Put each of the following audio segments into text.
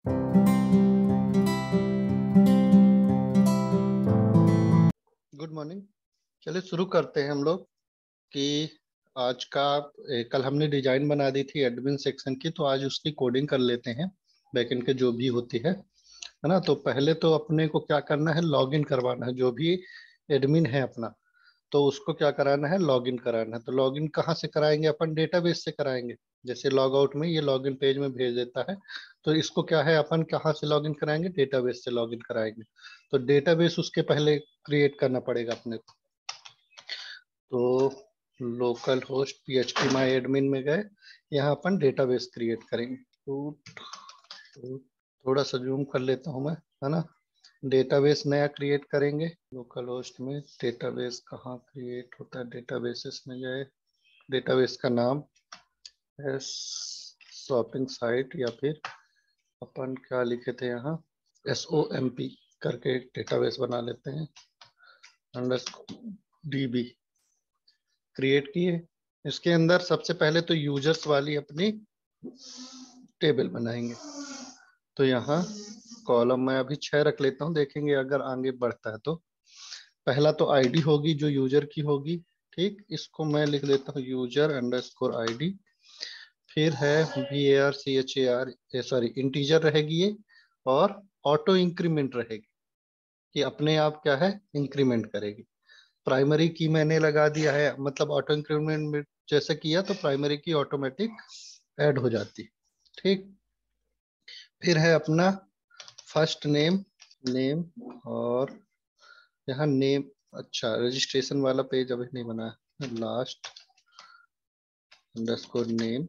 Good morning. चलिए शुरू करते हैं हम लोग कि आज का कल हमने डिजाइन बना दी थी एडमिन सेक्शन की, तो आज उसकी कोडिंग कर लेते हैं बैकएंड के जो भी होती है ना। तो पहले तो अपने को क्या करना है, लॉगिन करवाना है। जो भी एडमिन है अपना, तो उसको क्या कराना है, लॉगिन कराना है। तो लॉगिन कहाँ से कराएंगे अपन, डेटाबेस से कराएंगे। जैसे लॉग आउट में ये लॉगिन पेज में भेज देता है, तो इसको क्या है, अपन कहाँ से लॉगिन कराएंगे, डेटाबेस से लॉगिन कराएंगे। तो डेटाबेस उसके पहले क्रिएट करना पड़ेगा अपने को। तो लोकल होस्ट PHP माई एडमिन में गए, यहाँ अपन डेटाबेस क्रिएट करेंगे। तो थोड़ा सा जूम कर लेता हूँ मैं, है ना। डेटाबेस नया क्रिएट करेंगे लोकल होस्ट में। डेटाबेस कहाँ क्रिएट होता है, डेटाबेसेस में गए, डेटाबेस का नाम है शॉपिंग साइट, या फिर अपन क्या लिखे थे यहाँ, SOMP करके एक डेटाबेस बना लेते हैं। DB क्रिएट किए। इसके अंदर सबसे पहले तो यूजर्स वाली अपनी टेबल बनाएंगे। तो यहाँ कॉलम में अभी 6 रख लेता हूँ, देखेंगे अगर आगे बढ़ता है तो। पहला तो आईडी होगी जो यूजर की होगी, ठीक। इसको मैं लिख देता हूँ user_id। फिर है VARCHAR, सॉरी इंटीजर रहेगी ये, और ऑटो इंक्रीमेंट रहेगी कि अपने आप क्या है, इंक्रीमेंट करेगी। प्राइमरी की मैंने लगा दिया है, मतलब ऑटो इंक्रीमेंट में जैसे किया तो प्राइमरी की ऑटोमेटिक ऐड हो जाती, ठीक। फिर है अपना फर्स्ट नेम, नेम, और यहाँ नेम। अच्छा, रजिस्ट्रेशन वाला पेज अभी नहीं बना है, लास्ट अंडरस्कोर नेम।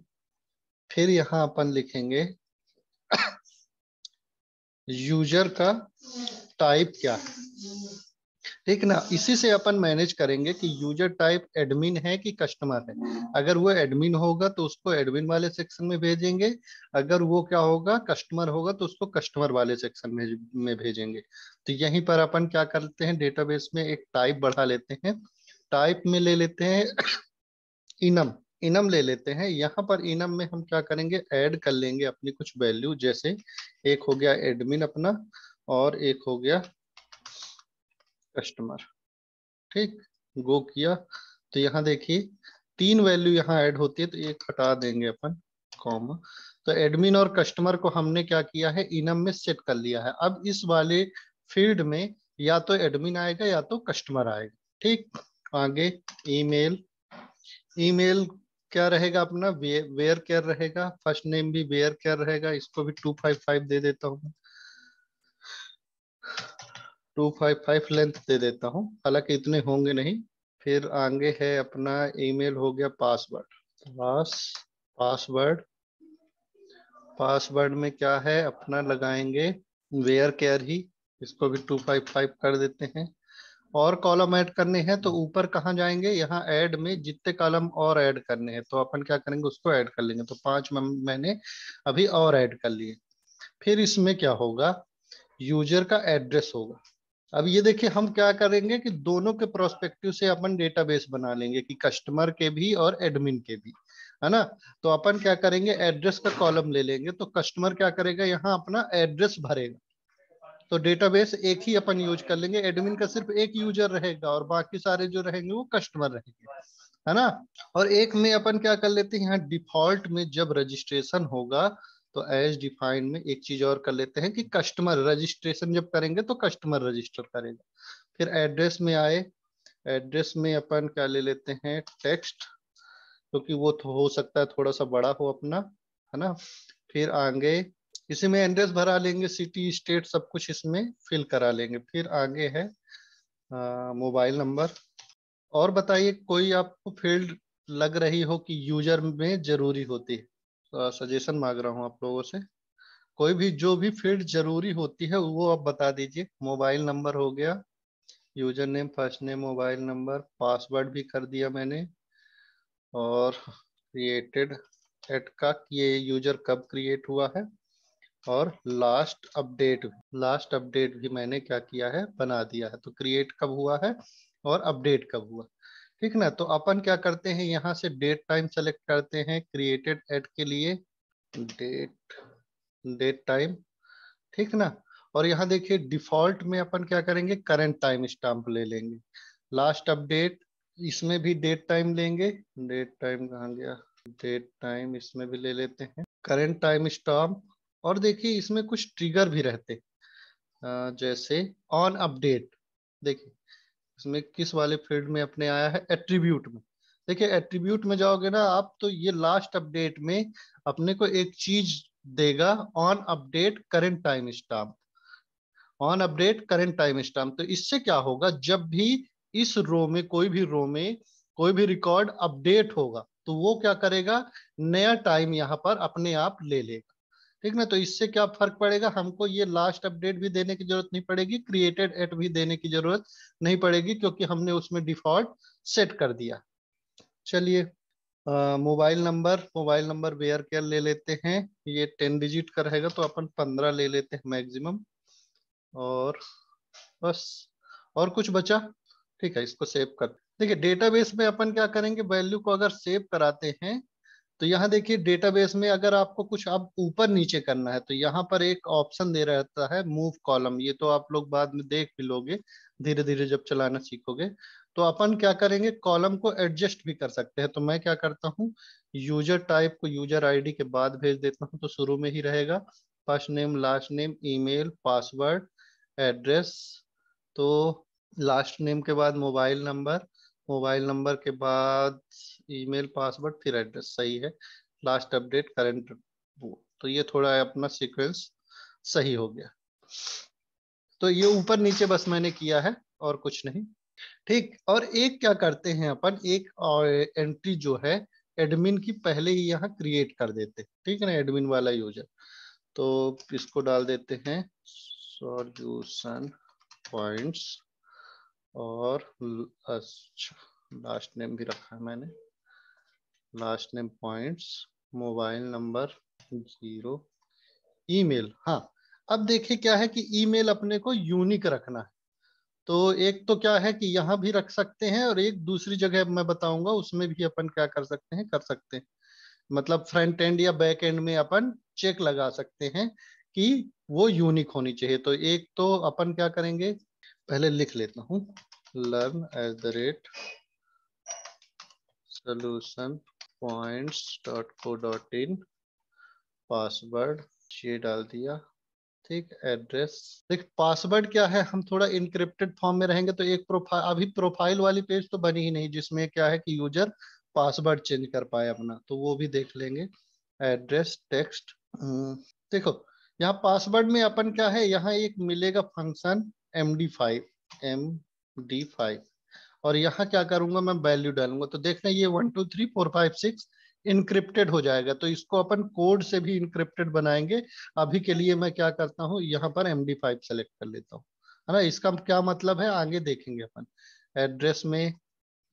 फिर यहाँ अपन लिखेंगे यूजर का टाइप क्या है, ठीक ना। इसी से अपन मैनेज करेंगे कि यूजर टाइप एडमिन है कि कस्टमर है। अगर वो एडमिन होगा तो उसको एडमिन वाले सेक्शन में भेजेंगे, अगर वो क्या होगा, कस्टमर होगा तो उसको कस्टमर वाले सेक्शन में भेजेंगे। तो यहीं पर अपन क्या करते हैं, डेटाबेस में एक टाइप बढ़ा लेते हैं। टाइप में ले लेते हैं इनम, इनम ले लेते हैं। यहाँ पर इनम में हम क्या करेंगे, ऐड कर लेंगे अपनी कुछ वैल्यू। जैसे एक हो गया एडमिन अपना, और एक हो गया कस्टमर, ठीक। गो किया तो यहाँ देखिए 3 वैल्यू यहाँ ऐड होती है, तो एक हटा देंगे अपन, कॉमा। तो एडमिन और कस्टमर को हमने क्या किया है, इनम में सेट कर लिया है। अब इस वाले फील्ड में या तो एडमिन आएगा या तो कस्टमर आएगा, ठीक। आगे ईमेल, ईमेल क्या रहेगा अपना, वेयर केयर रहेगा। फर्स्ट नेम भी वेयर केयर रहेगा, इसको भी 255 दे देता हूँ, 255 लेंथ दे देता हूँ, हालांकि इतने होंगे नहीं। फिर आगे है अपना ईमेल, हो गया पासवर्ड। पासवर्ड, पासवर्ड में क्या है अपना लगाएंगे वेयर केयर ही, इसको भी 255 कर देते हैं। और कॉलम ऐड करने हैं तो ऊपर कहाँ जाएंगे, यहाँ ऐड में जितने कॉलम और ऐड करने हैं तो अपन क्या करेंगे, उसको ऐड कर लेंगे। तो 5 मैंने अभी और ऐड कर लिए। फिर इसमें क्या होगा, यूजर का एड्रेस होगा। अब ये देखिए हम क्या करेंगे कि दोनों के प्रोस्पेक्टिव से अपन डेटाबेस बना लेंगे, कि कस्टमर के भी और एडमिन के भी, है ना। तो अपन क्या करेंगे, एड्रेस का कॉलम ले लेंगे। तो कस्टमर क्या करेगा, यहाँ अपना एड्रेस भरेगा। तो डेटाबेस एक ही अपन यूज कर लेंगे, एडमिन का सिर्फ एक यूजर रहेगा और बाकी सारे जो रहेंगे वो कस्टमर रहेंगे, है ना। और एक में अपन क्या कर लेते हैं, यहाँ डिफॉल्ट में जब रजिस्ट्रेशन होगा तो एज डिफाइन में एक चीज और कर लेते हैं कि कस्टमर रजिस्ट्रेशन जब करेंगे तो कस्टमर रजिस्टर करेगा। फिर एड्रेस में आए, एड्रेस में अपन क्या ले लेते हैं, टेक्स्ट, क्योंकि वो तो हो सकता है थोड़ा सा बड़ा हो अपना, है ना। फिर आगे इसी में एड्रेस भरा लेंगे, सिटी स्टेट सब कुछ इसमें फिल करा लेंगे। फिर आगे है मोबाइल नंबर। और बताइए कोई आपको फील्ड लग रही हो कि यूजर में जरूरी होती है, सजेशन मांग रहा हूँ आप लोगों से। कोई भी जो भी फील्ड जरूरी होती है वो आप बता दीजिए। मोबाइल नंबर हो गया, user name, first name, mobile number, password भी कर दिया मैंने, और क्रिएटेड एट का ये यूजर कब क्रिएट हुआ है, और लास्ट अपडेट, लास्ट अपडेट भी मैंने क्या किया है, बना दिया है। तो क्रिएट कब हुआ है और अपडेट कब हुआ, ठीक ना। तो अपन क्या करते हैं, यहाँ से डेट टाइम सेलेक्ट करते हैं क्रिएटेड एट के लिए, डेट, डेट टाइम। ठीक ना। और यहाँ देखिए डिफॉल्ट में अपन क्या करेंगे, करंट टाइम स्टाम्प ले लेंगे। लास्ट अपडेट, इसमें भी डेट टाइम लेंगे। डेट टाइम कहाँ गया, डेट टाइम इसमें भी ले लेते हैं, करंट टाइम स्टाम्प। और देखिए इसमें कुछ ट्रिगर भी रहते जैसे ऑन अपडेट। देखिए इसमें किस वाले फील्ड में अपने आया है, एट्रीब्यूट में। देखिए एट्रीब्यूट में जाओगे ना आप, तो ये लास्ट अपडेट में अपने को एक चीज देगा, on update current time stamp. On update current time stamp, तो इससे क्या होगा, जब भी इस रो में कोई भी रो में कोई भी रिकॉर्ड अपडेट होगा तो वो क्या करेगा, नया टाइम यहाँ पर अपने आप ले लेगा। ठीक ना। तो इससे क्या फर्क पड़ेगा, हमको ये लास्ट अपडेट भी देने की जरूरत नहीं पड़ेगी, क्रिएटेड एट भी देने की जरूरत नहीं पड़ेगी, क्योंकि हमने उसमें डिफॉल्ट सेट कर दिया। चलिए मोबाइल नंबर वेयर केयर ले लेते हैं। ये 10 डिजिट का रहेगा तो अपन 15 ले लेते हैं मैक्सिमम। और बस, और कुछ बचा। ठीक है, इसको सेव कर। देखिए डेटाबेस में अपन क्या करेंगे, वैल्यू को अगर सेव कराते हैं तो यहाँ देखिए डेटाबेस में अगर आपको कुछ अब ऊपर नीचे करना है तो यहाँ पर एक ऑप्शन दे रहता है मूव कॉलम। ये तो आप लोग बाद में देख भी लोगे धीरे धीरे जब चलाना सीखोगे। तो अपन क्या करेंगे, कॉलम को एडजस्ट भी कर सकते हैं। तो मैं क्या करता हूँ, यूजर टाइप को यूजर आईडी के बाद भेज देता हूँ, तो शुरू में ही रहेगा first name, last name, email, password, address. तो लास्ट नेम के बाद मोबाइल नंबर, मोबाइल नंबर के बाद ईमेल, पासवर्ड, फिर एड्रेस। सही है। लास्ट अपडेट करंट, वो तो ये थोड़ा अपना सीक्वेंस सही हो गया। तो ये ऊपर नीचे बस मैंने किया है और कुछ नहीं। ठीक। और एक क्या करते हैं अपन, एक एंट्री जो है एडमिन की पहले ही यहाँ क्रिएट कर देते हैं। ठीक है ना, एडमिन वाला यूजर। तो इसको डाल देते हैं सॉल्यूशन पॉइंट्स। और अच्छा, लास्ट नेम भी रखा है मैंने, last name points, mobile number 0, email. हाँ, अब देखिए क्या है कि ईमेल अपने को यूनिक रखना है। तो एक तो क्या है कि यहाँ भी रख सकते हैं, और एक दूसरी जगह मैं बताऊंगा उसमें भी अपन क्या कर सकते हैं, मतलब फ्रंट एंड या बैक एंड में अपन चेक लगा सकते हैं कि वो यूनिक होनी चाहिए। तो एक तो अपन क्या करेंगे, पहले लिख लेता हूँ, learn@solution points.co.in, पासवर्ड ये डाल दिया। ठीक। एड्रेस, देख पासवर्ड क्या है, हम थोड़ा इनक्रिप्टेड फॉर्म में रहेंगे तो एक प्रोफाइल, अभी प्रोफाइल वाली पेज तो बनी ही नहीं जिसमें क्या है कि यूजर पासवर्ड चेंज कर पाए अपना, तो वो भी देख लेंगे। एड्रेस टेक्स्ट, देखो यहाँ पासवर्ड में अपन क्या है, यहाँ एक मिलेगा फंक्शन MD5 और यहाँ क्या करूंगा मैं, वैल्यू डालूंगा। तो देखना ये 1 2 3 4 5 6 इनक्रिप्टेड हो जाएगा। तो इसको अपन कोड से भी इनक्रिप्टेड बनाएंगे। अभी के लिए मैं क्या करता हूँ, यहाँ पर MD5 सेलेक्ट कर लेता हूँ, है ना। इसका क्या मतलब है आगे देखेंगे अपन। एड्रेस में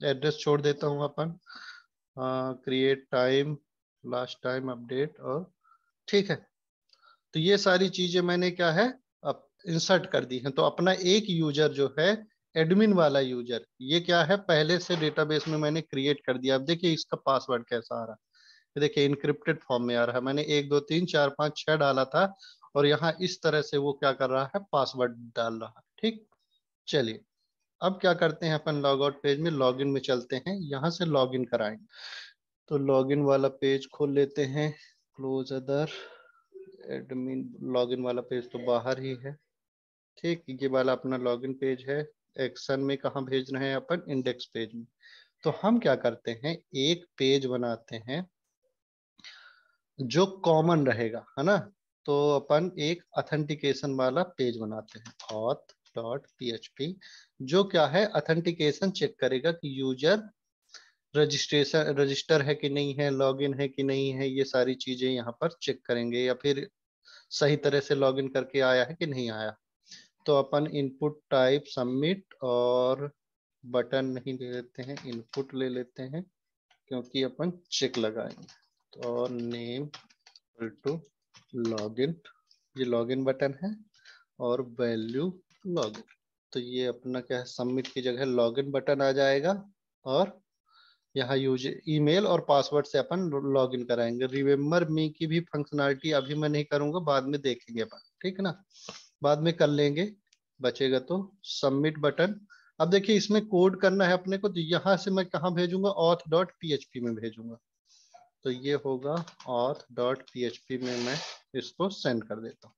एड्रेस छोड़ देता हूँ अपन, create time, last time update, और ठीक है। तो ये सारी चीजें मैंने क्या है अब इंसर्ट कर दी हैं। तो अपना एक यूजर जो है एडमिन वाला यूजर, ये क्या है पहले से डेटाबेस में मैंने क्रिएट कर दिया। अब देखिए इसका पासवर्ड कैसा आ रहा है, ये देखिए इनक्रिप्टेड फॉर्म में आ रहा है। मैंने 1 2 3 4 5 6 डाला था और यहाँ इस तरह से वो क्या कर रहा है, पासवर्ड डाल रहा है। ठीक। चलिए अब क्या करते हैं अपन, लॉग आउट पेज में लॉगिन में चलते हैं, यहाँ से लॉगिन कराएंगे। तो लॉगिन वाला पेज खोल लेते हैं, क्लोज अदर, एडमिन। लॉगिन वाला पेज तो बाहर ही है। ठीक, ये वाला अपना लॉगिन पेज है। एक्शन में कहाँ भेज रहे हैं अपन, इंडेक्स पेज में। तो हम क्या करते हैं, एक पेज बनाते हैं जो कॉमन रहेगा, है ना। तो अपन एक ऑथेंटिकेशन वाला पेज बनाते हैं, auth.php, जो क्या है ऑथेंटिकेशन चेक करेगा कि यूजर रजिस्टर है कि नहीं है, लॉगिन है कि नहीं है, ये सारी चीजें यहाँ पर चेक करेंगे, या फिर सही तरह से लॉगिन करके आया है कि नहीं आया। तो अपन इनपुट टाइप सबमिट, और बटन नहीं ले लेते हैं, इनपुट ले लेते हैं क्योंकि अपन चेक लगाएंगे। तो और नेम टू लॉगिन, ये लॉगिन बटन है, और वैल्यू लॉगिन। तो ये अपना क्या है, सबमिट की जगह लॉगिन बटन आ जाएगा। और यहाँ यूज ईमेल और पासवर्ड से अपन लॉगिन कराएंगे। रिमेम्बर मी की भी फंक्शनैलिटी अभी मैं नहीं करूंगा, बाद में देखेंगे अपन। ठीक है ना, बाद में कर लेंगे, बचेगा तो सबमिट बटन। अब देखिए इसमें कोड करना है अपने को, तो यहाँ से मैं कहाँ भेजूंगा, auth.php में भेजूंगा। तो ये होगा auth.php में मैं इसको सेंड कर देता हूँ।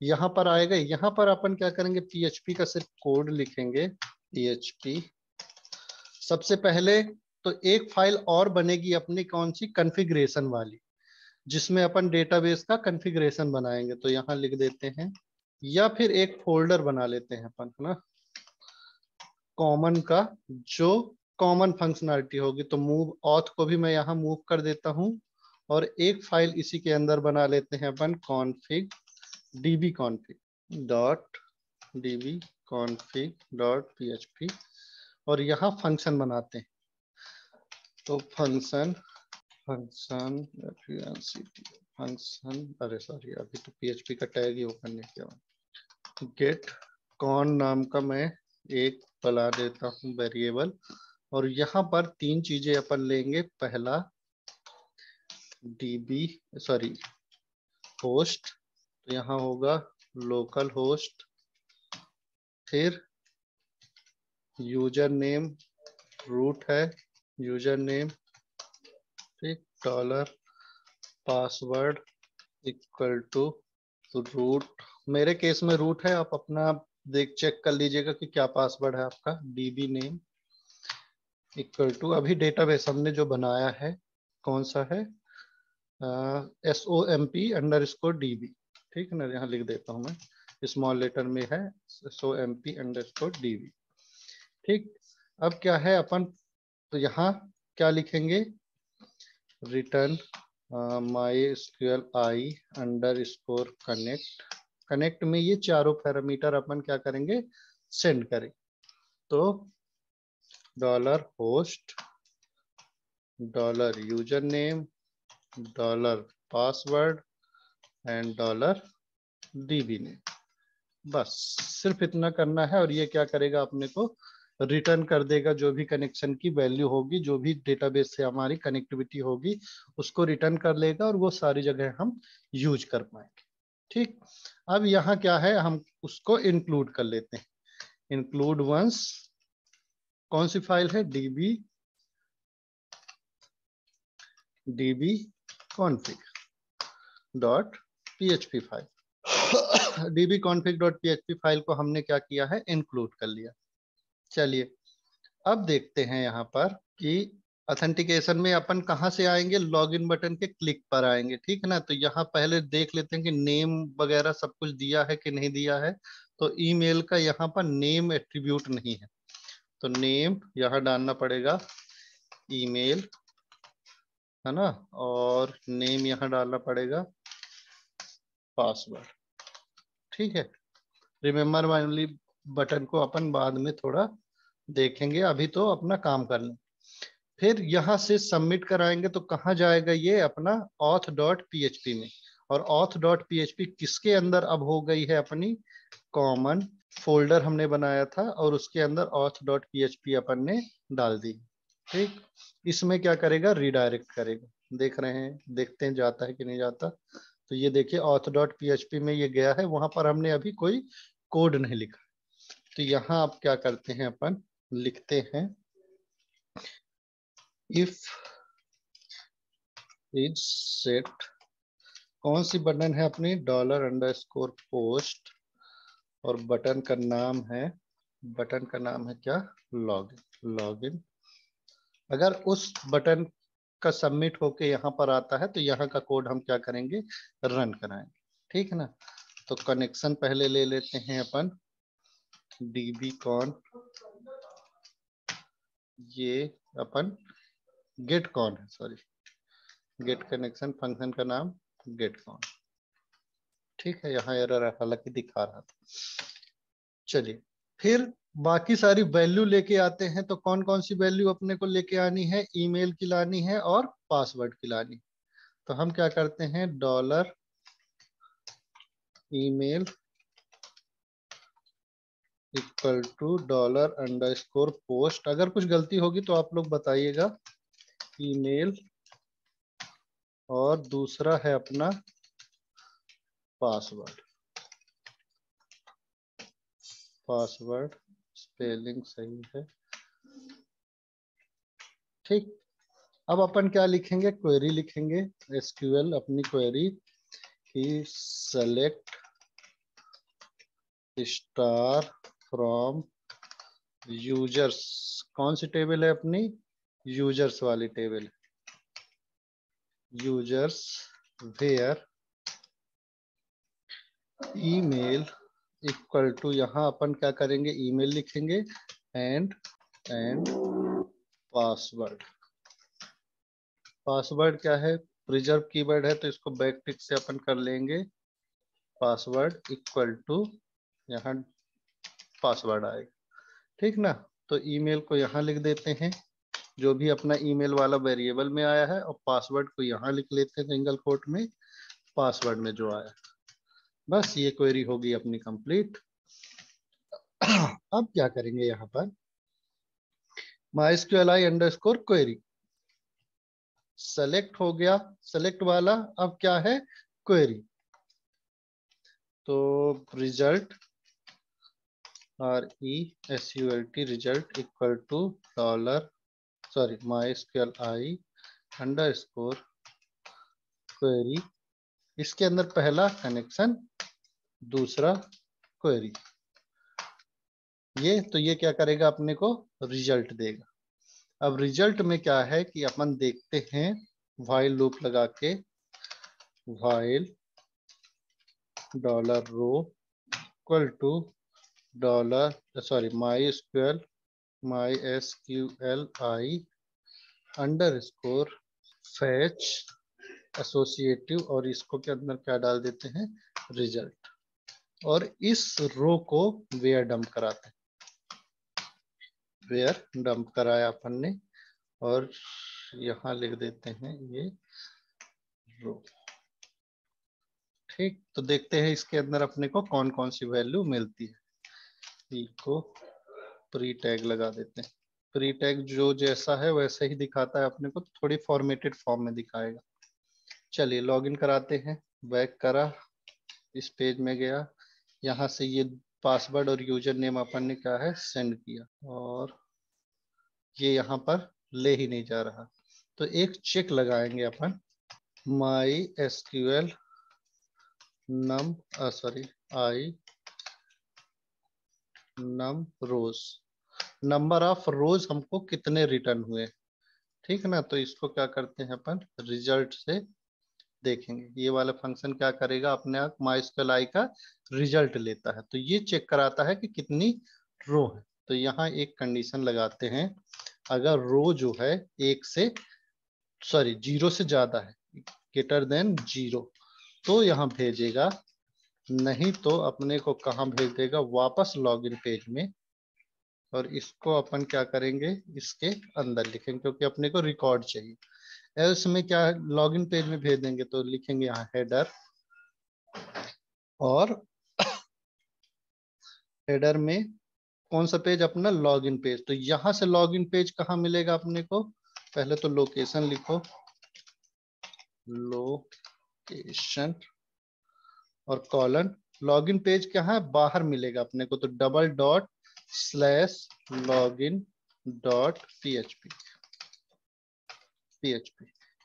यहाँ पर आएगा, यहाँ पर अपन क्या करेंगे, PHP का सिर्फ कोड लिखेंगे, PHP। सबसे पहले तो एक फाइल और बनेगी अपनी, कौन सी, कॉन्फ़िगरेशन वाली, जिसमें अपन डेटाबेस का कॉन्फ़िगरेशन बनाएंगे। तो यहाँ लिख देते हैं, या फिर एक फोल्डर बना लेते हैं अपन, है ना, कॉमन का, जो कॉमन फंक्शनैलिटी होगी। तो मूव ऑथ को भी मैं यहाँ मूव कर देता हूँ, और एक फाइल इसी के अंदर बना लेते हैं अपन, config db config dot db config dot php, और यहाँ फंक्शन बनाते हैं। तो फंक्शन फंक्शन, अरे सॉरी, अभी तो PHP का टैग ही ओपन नहीं किया। गेट कॉन नाम का मैं एक बना देता हूँ वेरिएबल, और यहाँ पर तीन चीजें अपन लेंगे। पहला db सॉरी होस्ट, तो यहाँ होगा लोकल होस्ट, फिर यूजर नेम, रूट है यूजर नेम, ठीक, dollar password equal to root, मेरे केस में रूट है, आप अपना देख चेक कर लीजिएगा कि क्या पासवर्ड है आपका। db नेम इक्वल टू, अभी डेटाबेस हमने जो बनाया है कौन सा है, SOMP_DB, ठीक है ना, यहाँ लिख देता हूँ मैं, स्मॉल लेटर में है SOMP_DB, ठीक। अब क्या है अपन, तो यहाँ क्या लिखेंगे, return MySQL I underscore connect, connect में ये चारों पैरामीटर अपन क्या करेंगे, सेंड करें। तो dollar host, dollar user name, dollar password and dollar DB name, बस सिर्फ इतना करना है। और ये क्या करेगा, अपने को रिटर्न कर देगा जो भी कनेक्शन की वैल्यू होगी, जो भी डेटाबेस से हमारी कनेक्टिविटी होगी उसको रिटर्न कर लेगा, और वो सारी जगह हम यूज कर पाएंगे, ठीक। अब यहाँ क्या है, हम उसको इंक्लूड कर लेते हैं, इंक्लूड वंस, कौन सी फाइल है, db config dot php file. db config dot php file को हमने क्या किया है, इंक्लूड कर लिया। चलिए अब देखते हैं यहाँ पर कि ऑथेंटिकेशन में अपन कहाँ से आएंगे, लॉगिन बटन के क्लिक पर आएंगे, ठीक है ना। तो यहाँ पहले देख लेते हैं कि नेम वगैरह सब कुछ दिया है कि नहीं दिया है। तो ईमेल का यहाँ पर नेम एट्रीब्यूट नहीं है, तो नेम यहाँ डालना पड़ेगा, ईमेल, है ना, और नेम यहाँ डालना पड़ेगा, पासवर्ड, ठीक है। रिमेम्बर वाली बटन को अपन बाद में थोड़ा देखेंगे, अभी तो अपना काम कर लें। फिर यहाँ से सबमिट कराएंगे तो कहाँ जाएगा, ये अपना auth.php में, और auth.php किसके अंदर अब हो गई है, अपनी कॉमन फोल्डर हमने बनाया था, और उसके अंदर auth.php अपन ने डाल दी, ठीक। इसमें क्या करेगा, रिडायरेक्ट करेगा, देख रहे हैं, देखते हैं जाता है कि नहीं जाता। तो ये देखिए auth.php में ये गया है, वहां पर हमने अभी कोई कोड नहीं लिखा। तो यहाँ आप क्या करते हैं, अपन लिखते हैं इफ इज सेट, कौन सी बटन है अपनी, $_पोस्ट, और बटन का नाम है, बटन का नाम है क्या, लॉगिन, लॉगिन। अगर उस बटन का सबमिट होके यहाँ पर आता है तो यहाँ का कोड हम क्या करेंगे, रन कराएंगे, ठीक है ना। तो कनेक्शन पहले ले लेते हैं अपन, db कॉन, ये अपन गेट कॉन है, सॉरी, गेट कनेक्शन, फंक्शन का नाम गेट कॉन, ठीक है। यहाँ एरर हालांकि दिखा रहा था। चलिए फिर बाकी सारी वैल्यू लेके आते हैं। तो कौन कौन सी वैल्यू अपने को लेके आनी है, ईमेल की लानी है और पासवर्ड की लानी। तो हम क्या करते हैं, डॉलर ईमेल इक्वल टू $_पोस्ट, अगर कुछ गलती होगी तो आप लोग बताइएगा, ईमेल, और दूसरा है अपना पासवर्ड, पासवर्ड स्पेलिंग सही है। ठीक, अब अपन क्या लिखेंगे, क्वेरी लिखेंगे। एसक्यूएल अपनी क्वेरी की सेलेक्ट स्टार फ्रॉम यूजर्स। कौन सी टेबल है अपनी, यूजर्स वाली table. Users where email equal to, यहाँ अपन क्या करेंगे, ईमेल लिखेंगे एंड पासवर्ड। पासवर्ड क्या है, प्रिजर्व कीवर्ड है तो इसको बैक टिक से अपन कर लेंगे। पासवर्ड इक्वल टू, यहाँ पासवर्ड आएगा। ठीक ना, तो ईमेल को यहाँ लिख देते हैं जो भी अपना ईमेल वाला वेरिएबल में आया है, और पासवर्ड को यहाँ लिख लेते हैं सिंगल कोट में, पासवर्ड में जो आया। बस ये क्वेरी होगी अपनी कंप्लीट। अब क्या करेंगे, यहाँ पर MySQLi अंडरस्कोर क्वेरी सेलेक्ट हो गया, सेलेक्ट वाला। अब क्या है, क्वेरी। तो result RESULT result equal to MySQLi underscore query. इसके अंदर पहला कनेक्शन, दूसरा क्वेरी। ये क्या करेगा, अपने को रिजल्ट देगा। अब रिजल्ट में क्या है कि अपन देखते हैं, व्हाइल लूप लगा के, while $row equal to MySQLi underscore fetch associative, और इसको के अंदर क्या डाल देते हैं, रिजल्ट। और इस रो को वेयर डंप कराते हैं, वेयर डंप कराया अपन ने, और यहाँ लिख देते हैं ये रो। ठीक, तो देखते हैं इसके अंदर अपने को कौन कौन सी वैल्यू मिलती है। को प्री टैग लगा देते हैं। प्री टैग जो जैसा है वैसे ही दिखाता है अपने को, थोड़ी फॉर्मेटेड फॉर्म में दिखाएगा। चलिए लॉगिन कराते हैं। बैक करा, इस पेज में गया, यहाँ से ये पासवर्ड और यूजर नेम अपन ने क्या है, सेंड किया, और ये यहाँ पर ले ही नहीं जा रहा। तो एक चेक लगाएंगे अपन, MySQL num rows, number of rows हमको कितने रिटर्न हुए। ठीक है ना, तो इसको क्या करते हैं अपन, रिजल्ट से देखेंगे। ये वाला फंक्शन क्या करेगा, अपने आप MySQLi का रिजल्ट लेता है, तो ये चेक कराता है कि कितनी रो है। तो यहाँ एक कंडीशन लगाते हैं, अगर रो जो है जीरो से ज्यादा है, ग्रेटर देन जीरो, तो यहाँ भेजेगा। नहीं तो अपने को कहाँ भेज देगा, वापस लॉगिन पेज में। और इसको अपन क्या करेंगे, इसके अंदर लिखेंगे, क्योंकि अपने को रिकॉर्ड चाहिए। एल्स में क्या है, लॉगिन पेज में भेज देंगे, तो लिखेंगे यहाँ हेडर, और हेडर में कौन सा पेज, अपना लॉगिन पेज। तो यहाँ से लॉगिन पेज कहाँ मिलेगा अपने को, पहले तो लोकेशन लिखो, लोकेशन और कॉलन। लॉगिन पेज क्या है, बाहर मिलेगा अपने को, तो $/login.php।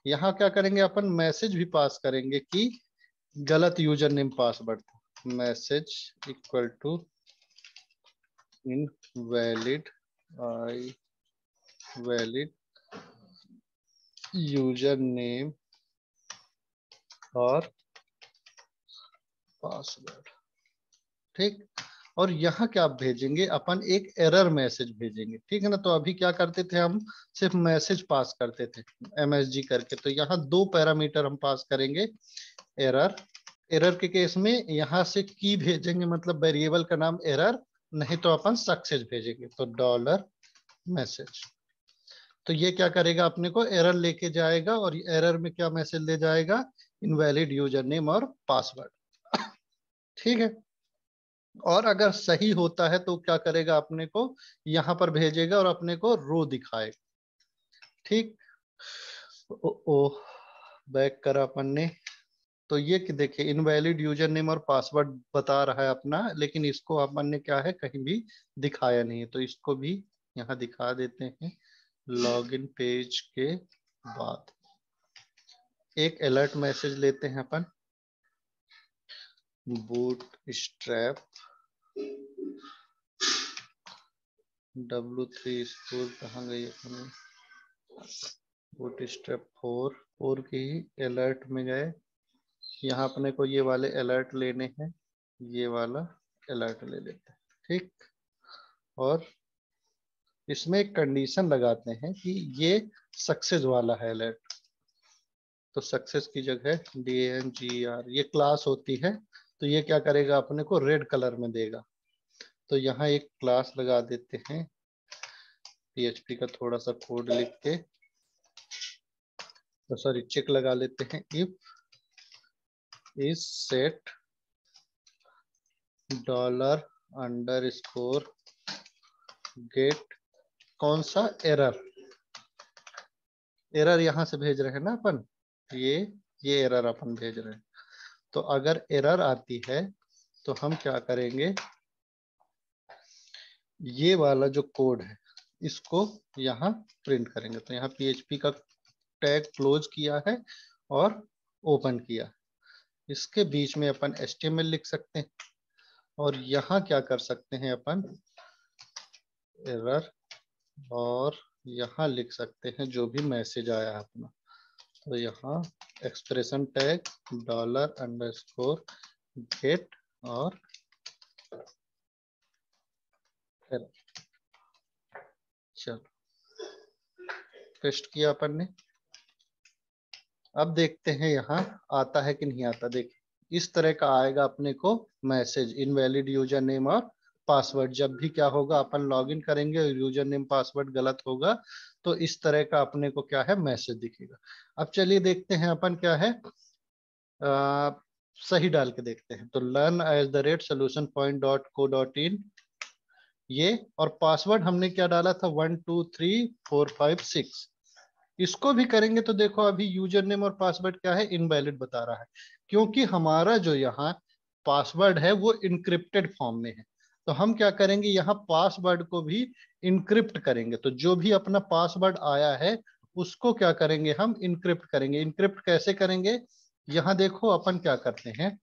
यहाँ क्या करेंगे अपन, मैसेज भी पास करेंगे कि गलत यूजर नेम पासवर्ड था। Message equal to invalid user name और पासवर्ड। ठीक, और यहाँ क्या भेजेंगे अपन, एक एरर मैसेज भेजेंगे। ठीक है ना, तो अभी क्या करते थे हम, सिर्फ मैसेज पास करते थे MSG करके। तो यहाँ दो पैरामीटर हम पास करेंगे, एरर। एरर के केस में यहाँ से की भेजेंगे, मतलब वेरिएबल का नाम एरर, नहीं तो अपन सक्सेस भेजेंगे, तो $मैसेज। तो ये क्या करेगा, अपने को एरर लेके जाएगा, और एरर में क्या मैसेज ले जाएगा, इनवैलिड यूजर नेम और पासवर्ड। ठीक है, और अगर सही होता है तो क्या करेगा, अपने को यहाँ पर भेजेगा और अपने को रो दिखाएगा। ठीक, ओ बैक करा अपन ने, तो ये कि देखिए इनवैलिड यूजर नेम और पासवर्ड बता रहा है अपना, लेकिन इसको अपन ने क्या है कहीं भी दिखाया नहीं है, तो इसको भी यहाँ दिखा देते हैं। लॉगिन पेज के बाद एक अलर्ट मैसेज लेते हैं अपन, बूटस्ट्रैप W3 स्कूल कहाँ गई अपनी, बूटस्ट्रैप 4 की अलर्ट में गए। यहाँ अपने को ये वाले अलर्ट लेने हैं, ये वाला अलर्ट ले लेते हैं, ठीक। और इसमें एक कंडीशन लगाते हैं कि ये सक्सेस वाला है अलर्ट, तो सक्सेस की जगह DANGR ये क्लास होती है, तो ये क्या करेगा अपने को रेड कलर में देगा। तो यहाँ एक क्लास लगा देते हैं, PHP का थोड़ा सा कोड लिख के, तो सॉरी चेक लगा लेते हैं, इफ इज सेट $_ गेट कौन सा एरर, एरर यहाँ से भेज रहे हैं ना अपन, ये एरर अपन भेज रहे हैं। तो अगर एरर आती है तो हम क्या करेंगे, ये वाला जो कोड है इसको यहाँ प्रिंट करेंगे। तो यहाँ PHP का टैग क्लोज किया है और ओपन किया, इसके बीच में अपन HTML लिख सकते हैं, और यहाँ क्या कर सकते हैं अपन एरर, और यहाँ लिख सकते हैं जो भी मैसेज आया है अपना। तो यहाँ एक्सप्रेशन टैग $_ गेट और एरर, चलो पेस्ट किया अपन ने। अब देखते हैं यहाँ आता है कि नहीं आता। देखिए इस तरह का आएगा अपने को मैसेज, इनवैलिड यूजर नेम और पासवर्ड। जब भी क्या होगा अपन लॉगिन करेंगे और यूजर नेम पासवर्ड गलत होगा तो इस तरह का अपने को क्या है मैसेज दिखेगा। अब चलिए देखते हैं अपन क्या है सही डाल के देखते हैं। तो learn@solutionpoint.co.in ये, और पासवर्ड हमने क्या डाला था 1 2 3 4 5 6। इसको भी करेंगे तो देखो अभी यूजर नेम और पासवर्ड क्या है इनवैलिड बता रहा है, क्योंकि हमारा जो यहाँ पासवर्ड है वो इनक्रिप्टेड फॉर्म में है। तो हम क्या करेंगे यहाँ पासवर्ड को भी इनक्रिप्ट करेंगे। तो जो भी अपना पासवर्ड आया है उसको क्या करेंगे हम इनक्रिप्ट करेंगे। इनक्रिप्ट कैसे करेंगे, यहाँ देखो अपन क्या करते हैं,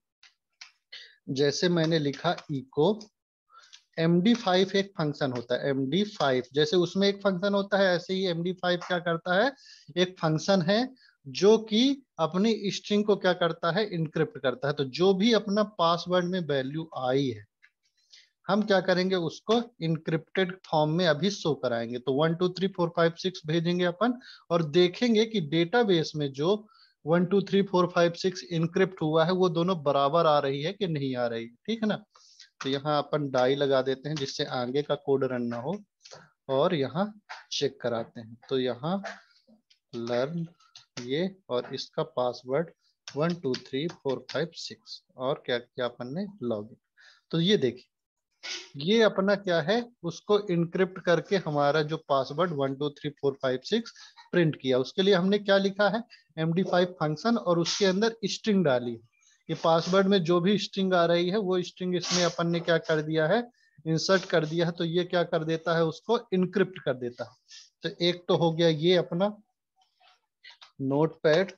जैसे मैंने लिखा इको MD5 एक फंक्शन होता है, MD5 जैसे उसमें एक फंक्शन होता है ऐसे ही MD5 क्या करता है, एक फंक्शन है जो कि अपनी स्ट्रिंग को क्या करता है इनक्रिप्ट करता है। तो जो भी अपना पासवर्ड में वैल्यू आई है हम क्या करेंगे उसको इनक्रिप्टेड फॉर्म में अभी शो कराएंगे। तो 1 2 3 4 5 6 भेजेंगे अपन और देखेंगे कि डेटाबेस में जो 1 2 3 4 5 6 इनक्रिप्ट हुआ है वो दोनों बराबर आ रही है कि नहीं आ रही, ठीक है ना। तो यहाँ अपन डाई लगा देते हैं जिससे आगे का कोड रन ना हो, और यहाँ चेक कराते हैं। तो यहाँ लर्न ये और इसका पासवर्ड 1 2 3 4 5 6 और क्या किया अपन ने लॉगिन। तो ये देखिए ये अपना क्या है उसको इनक्रिप्ट करके हमारा जो पासवर्ड 1 2 3 4 5 6 प्रिंट किया। उसके लिए हमने क्या लिखा है MD5 फंक्शन और उसके अंदर स्ट्रिंग डाली है। ये पासवर्ड में जो भी स्ट्रिंग आ रही है वो स्ट्रिंग इसमें अपन ने क्या कर दिया है इंसर्ट कर दिया है। तो ये क्या कर देता है उसको इनक्रिप्ट कर देता है। तो एक तो हो गया ये अपना नोटपैड।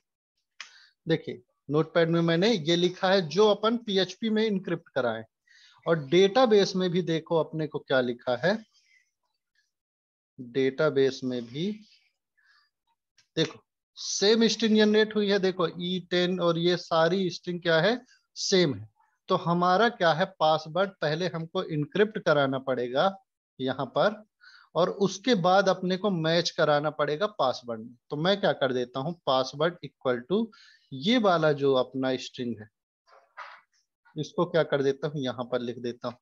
देखिए नोटपैड में मैंने ये लिखा है जो अपन PHP में इनक्रिप्ट कराए, और डेटाबेस में भी देखो अपने को क्या लिखा है, डेटाबेस में भी देखो सेम स्ट्रिंग जनरेट हुई है। देखो E10 और ये सारी स्ट्रिंग क्या है सेम है। तो हमारा क्या है पासवर्ड पहले हमको इनक्रिप्ट कराना पड़ेगा यहाँ पर, और उसके बाद अपने को मैच कराना पड़ेगा पासवर्ड में। तो मैं क्या कर देता हूँ पासवर्ड इक्वल टू ये वाला जो अपना स्ट्रिंग है इसको क्या कर देता हूँ यहाँ पर लिख देता हूँ।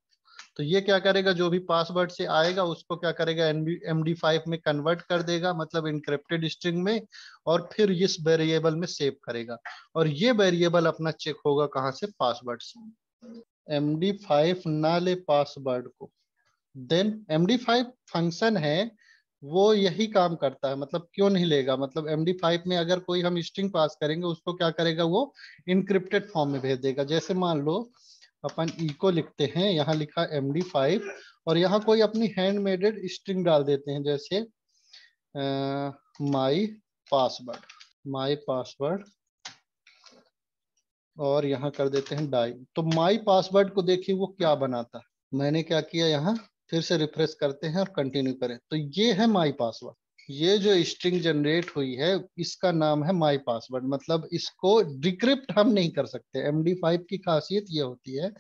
तो ये क्या करेगा जो भी पासवर्ड से आएगा उसको क्या करेगा MD5 में कन्वर्ट कर देगा, मतलब इनक्रिप्टेड स्ट्रिंग में, और फिर इस वेरिएबल में सेव करेगा। और ये वेरिएबल अपना चेक होगा कहाँ से पासवर्ड से। MD5 ना ले पासवर्ड को, देन MD5 फंक्शन है वो यही काम करता है। मतलब क्यों नहीं लेगा, मतलब MD5 में अगर कोई हम स्ट्रिंग पास करेंगे उसको क्या करेगा, वो इनक्रिप्टेड फॉर्म में भेज देगा। जैसे मान लो अपन इको लिखते हैं, यहाँ लिखा MD5 और यहाँ कोई अपनी हैंडमेडेड स्ट्रिंग डाल देते हैं, जैसे माई पासवर्ड और यहाँ कर देते हैं डाई। तो माई पासवर्ड को देखिए वो क्या बनाता है। मैंने क्या किया, यहाँ फिर से रिफ्रेश करते हैं और कंटिन्यू करें, तो ये है माई पासवर्ड। ये जो स्ट्रिंग जनरेट हुई है इसका नाम है माई पासवर्ड। मतलब इसको डिक्रिप्ट हम नहीं कर सकते। MD5 की खासियत ये होती है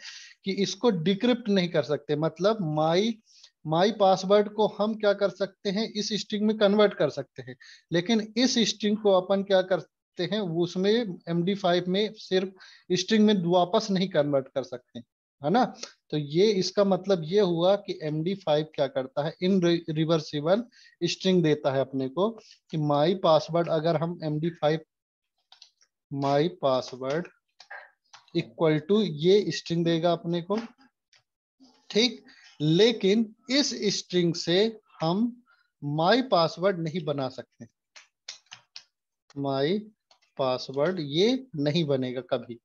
कि इसको डिक्रिप्ट नहीं कर सकते। मतलब माई पासवर्ड को हम क्या कर सकते हैं, इस स्ट्रिंग में कन्वर्ट कर सकते हैं, लेकिन इस स्ट्रिंग को अपन क्या करते हैं, उसमें MD5 में सिर्फ स्ट्रिंग में वापस नहीं कन्वर्ट कर सकते, है ना। तो ये इसका मतलब ये हुआ कि MD5 क्या करता है, इन रिवर्सिबल स्ट्रिंग देता है अपने को कि माई पासवर्ड, अगर हम MD5 my password equal to ये स्ट्रिंग देगा अपने को, ठीक। लेकिन इस स्ट्रिंग से हम माई पासवर्ड नहीं बना सकते। माई पासवर्ड ये नहीं बनेगा कभी।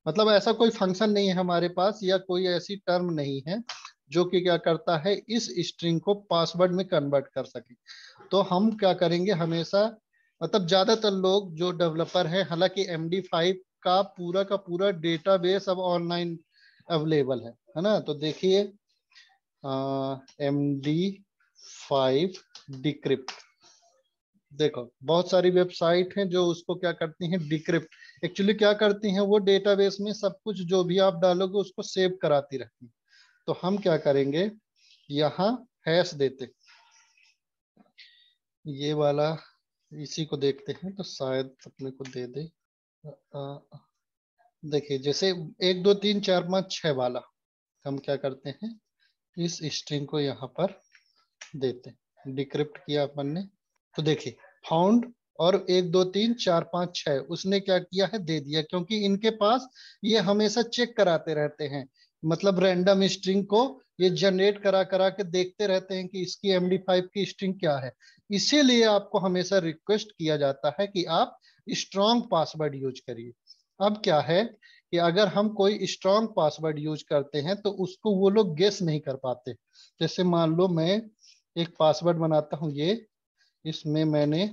मतलब ऐसा कोई फंक्शन नहीं है हमारे पास, या कोई ऐसी टर्म नहीं है जो कि क्या करता है, इस स्ट्रिंग को पासवर्ड में कन्वर्ट कर सके। तो हम क्या करेंगे हमेशा, मतलब ज्यादातर लोग जो डेवलपर है, हालांकि MD5 का पूरा डेटाबेस अब ऑनलाइन अवेलेबल है ना। तो देखिए MD5 डिक्रिप्ट, देखो बहुत सारी वेबसाइट हैं जो उसको क्या करती हैं, डिक्रिप्ट। एक्चुअली क्या करती हैं, वो डेटाबेस में सब कुछ जो भी आप डालोगे उसको सेव कराती रहती हैं। तो हम क्या करेंगे, यहाँ हैश देते, ये वाला इसी को देखते हैं तो शायद अपने को दे दे। देखिए जैसे 1 2 3 4 5 6 वाला हम क्या करते हैं, इस स्ट्रिंग को यहाँ पर देते हैं, डिक्रिप्ट किया अपन ने। तो देखिए फाउंड और 1 2 3 4 5 6 उसने क्या किया है, दे दिया, क्योंकि इनके पास ये हमेशा चेक कराते रहते हैं। मतलब रैंडम स्ट्रिंग को ये जनरेट करा करा के देखते रहते हैं कि इसकी MD5 की स्ट्रिंग क्या है। इसीलिए आपको हमेशा रिक्वेस्ट किया जाता है कि आप स्ट्रॉन्ग पासवर्ड यूज करिए। अब क्या है कि अगर हम कोई स्ट्रॉन्ग पासवर्ड यूज करते हैं तो उसको वो लोग गेस नहीं कर पाते। जैसे मान लो मैं एक पासवर्ड बनाता हूं, ये इसमें मैंने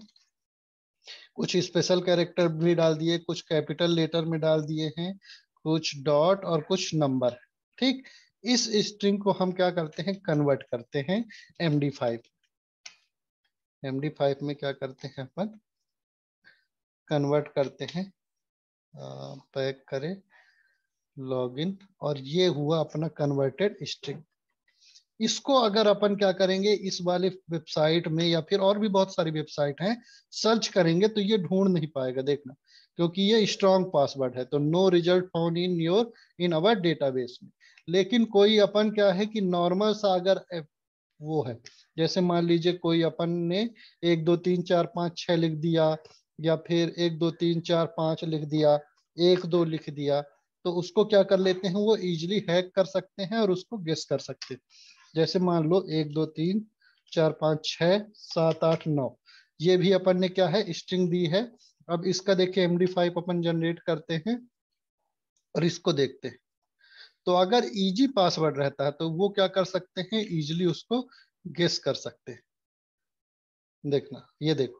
कुछ स्पेशल कैरेक्टर भी डाल दिए, कुछ कैपिटल लेटर में डाल दिए हैं, कुछ डॉट और कुछ नंबर, ठीक। इस स्ट्रिंग को हम क्या करते हैं, कन्वर्ट करते हैं MD5। MD5 में क्या करते हैं अपन, कन्वर्ट करते हैं, पैक करें लॉगिन, और ये हुआ अपना कन्वर्टेड स्ट्रिंग। इसको अगर अपन क्या करेंगे, इस वाले वेबसाइट में या फिर और भी बहुत सारी वेबसाइट हैं, सर्च करेंगे तो ये ढूंढ नहीं पाएगा, देखना, क्योंकि ये स्ट्रॉन्ग पासवर्ड है। तो no result found in our database में। लेकिन कोई अपन क्या है कि नॉर्मल सा अगर वो है, जैसे मान लीजिए कोई अपन ने 1 2 3 4 5 6 लिख दिया, या फिर 1 2 3 4 5 लिख दिया, 1 2 लिख दिया, तो उसको क्या कर लेते हैं, वो इजिली हैक कर सकते हैं और उसको गेस कर सकते हैं। जैसे मान लो 1 2 3 4 5 6 7 8 9, ये भी अपन ने क्या है, स्ट्रिंग दी है। अब इसका देखिए MD5 अपन जनरेट करते हैं और इसको देखते हैं। तो अगर इजी पासवर्ड रहता है तो वो क्या कर सकते हैं, इजिली उसको गेस कर सकते हैं। देखना, ये देखो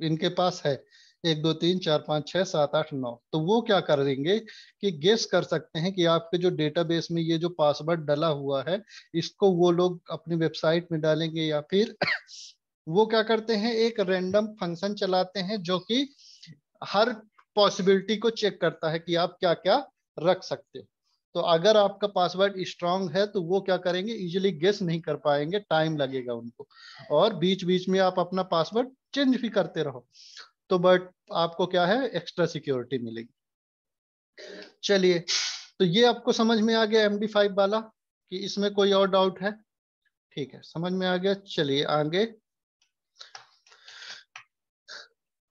इनके पास है 1 2 3 4 5 6 7 8 9, तो वो क्या करेंगे कि गेस कर सकते हैं कि आपके जो डेटाबेस में ये जो पासवर्ड डला हुआ है, इसको वो लोग अपनी वेबसाइट में डालेंगे, या फिर वो क्या करते हैं, एक रैंडम फंक्शन चलाते हैं जो कि हर पॉसिबिलिटी को चेक करता है कि आप क्या क्या रख सकते हो। तो अगर आपका पासवर्ड स्ट्रांग है तो वो क्या करेंगे, इजीली गेस नहीं कर पाएंगे, टाइम लगेगा उनको, और बीच बीच में आप अपना पासवर्ड चेंज भी करते रहो, तो बट आपको क्या है, एक्स्ट्रा सिक्योरिटी मिलेगी। चलिए, तो ये आपको समझ में आ गया MD5 वाला, कि इसमें कोई और डाउट है? ठीक है, समझ में आ गया। चलिए आगे,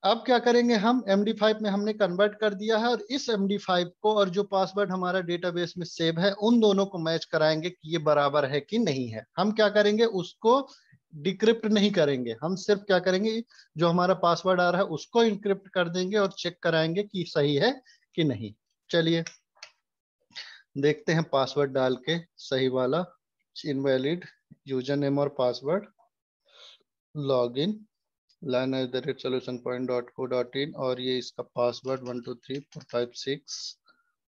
अब क्या करेंगे हम, MD5 में हमने कन्वर्ट कर दिया है, और इस MD5 को और जो पासवर्ड हमारा डेटाबेस में सेव है उन दोनों को मैच कराएंगे कि ये बराबर है कि नहीं है। हम क्या करेंगे, उसको डिक्रिप्ट नहीं करेंगे, हम सिर्फ क्या करेंगे, जो हमारा पासवर्ड आ रहा है उसको इनक्रिप्ट कर देंगे और चेक कराएंगे कि सही है कि नहीं। चलिए देखते हैं पासवर्ड डाल के सही वाला। इनवैलिड यूजर नेम और पासवर्ड, लॉगिन lan@solutionpoint.co.in और ये इसका पासवर्ड 123456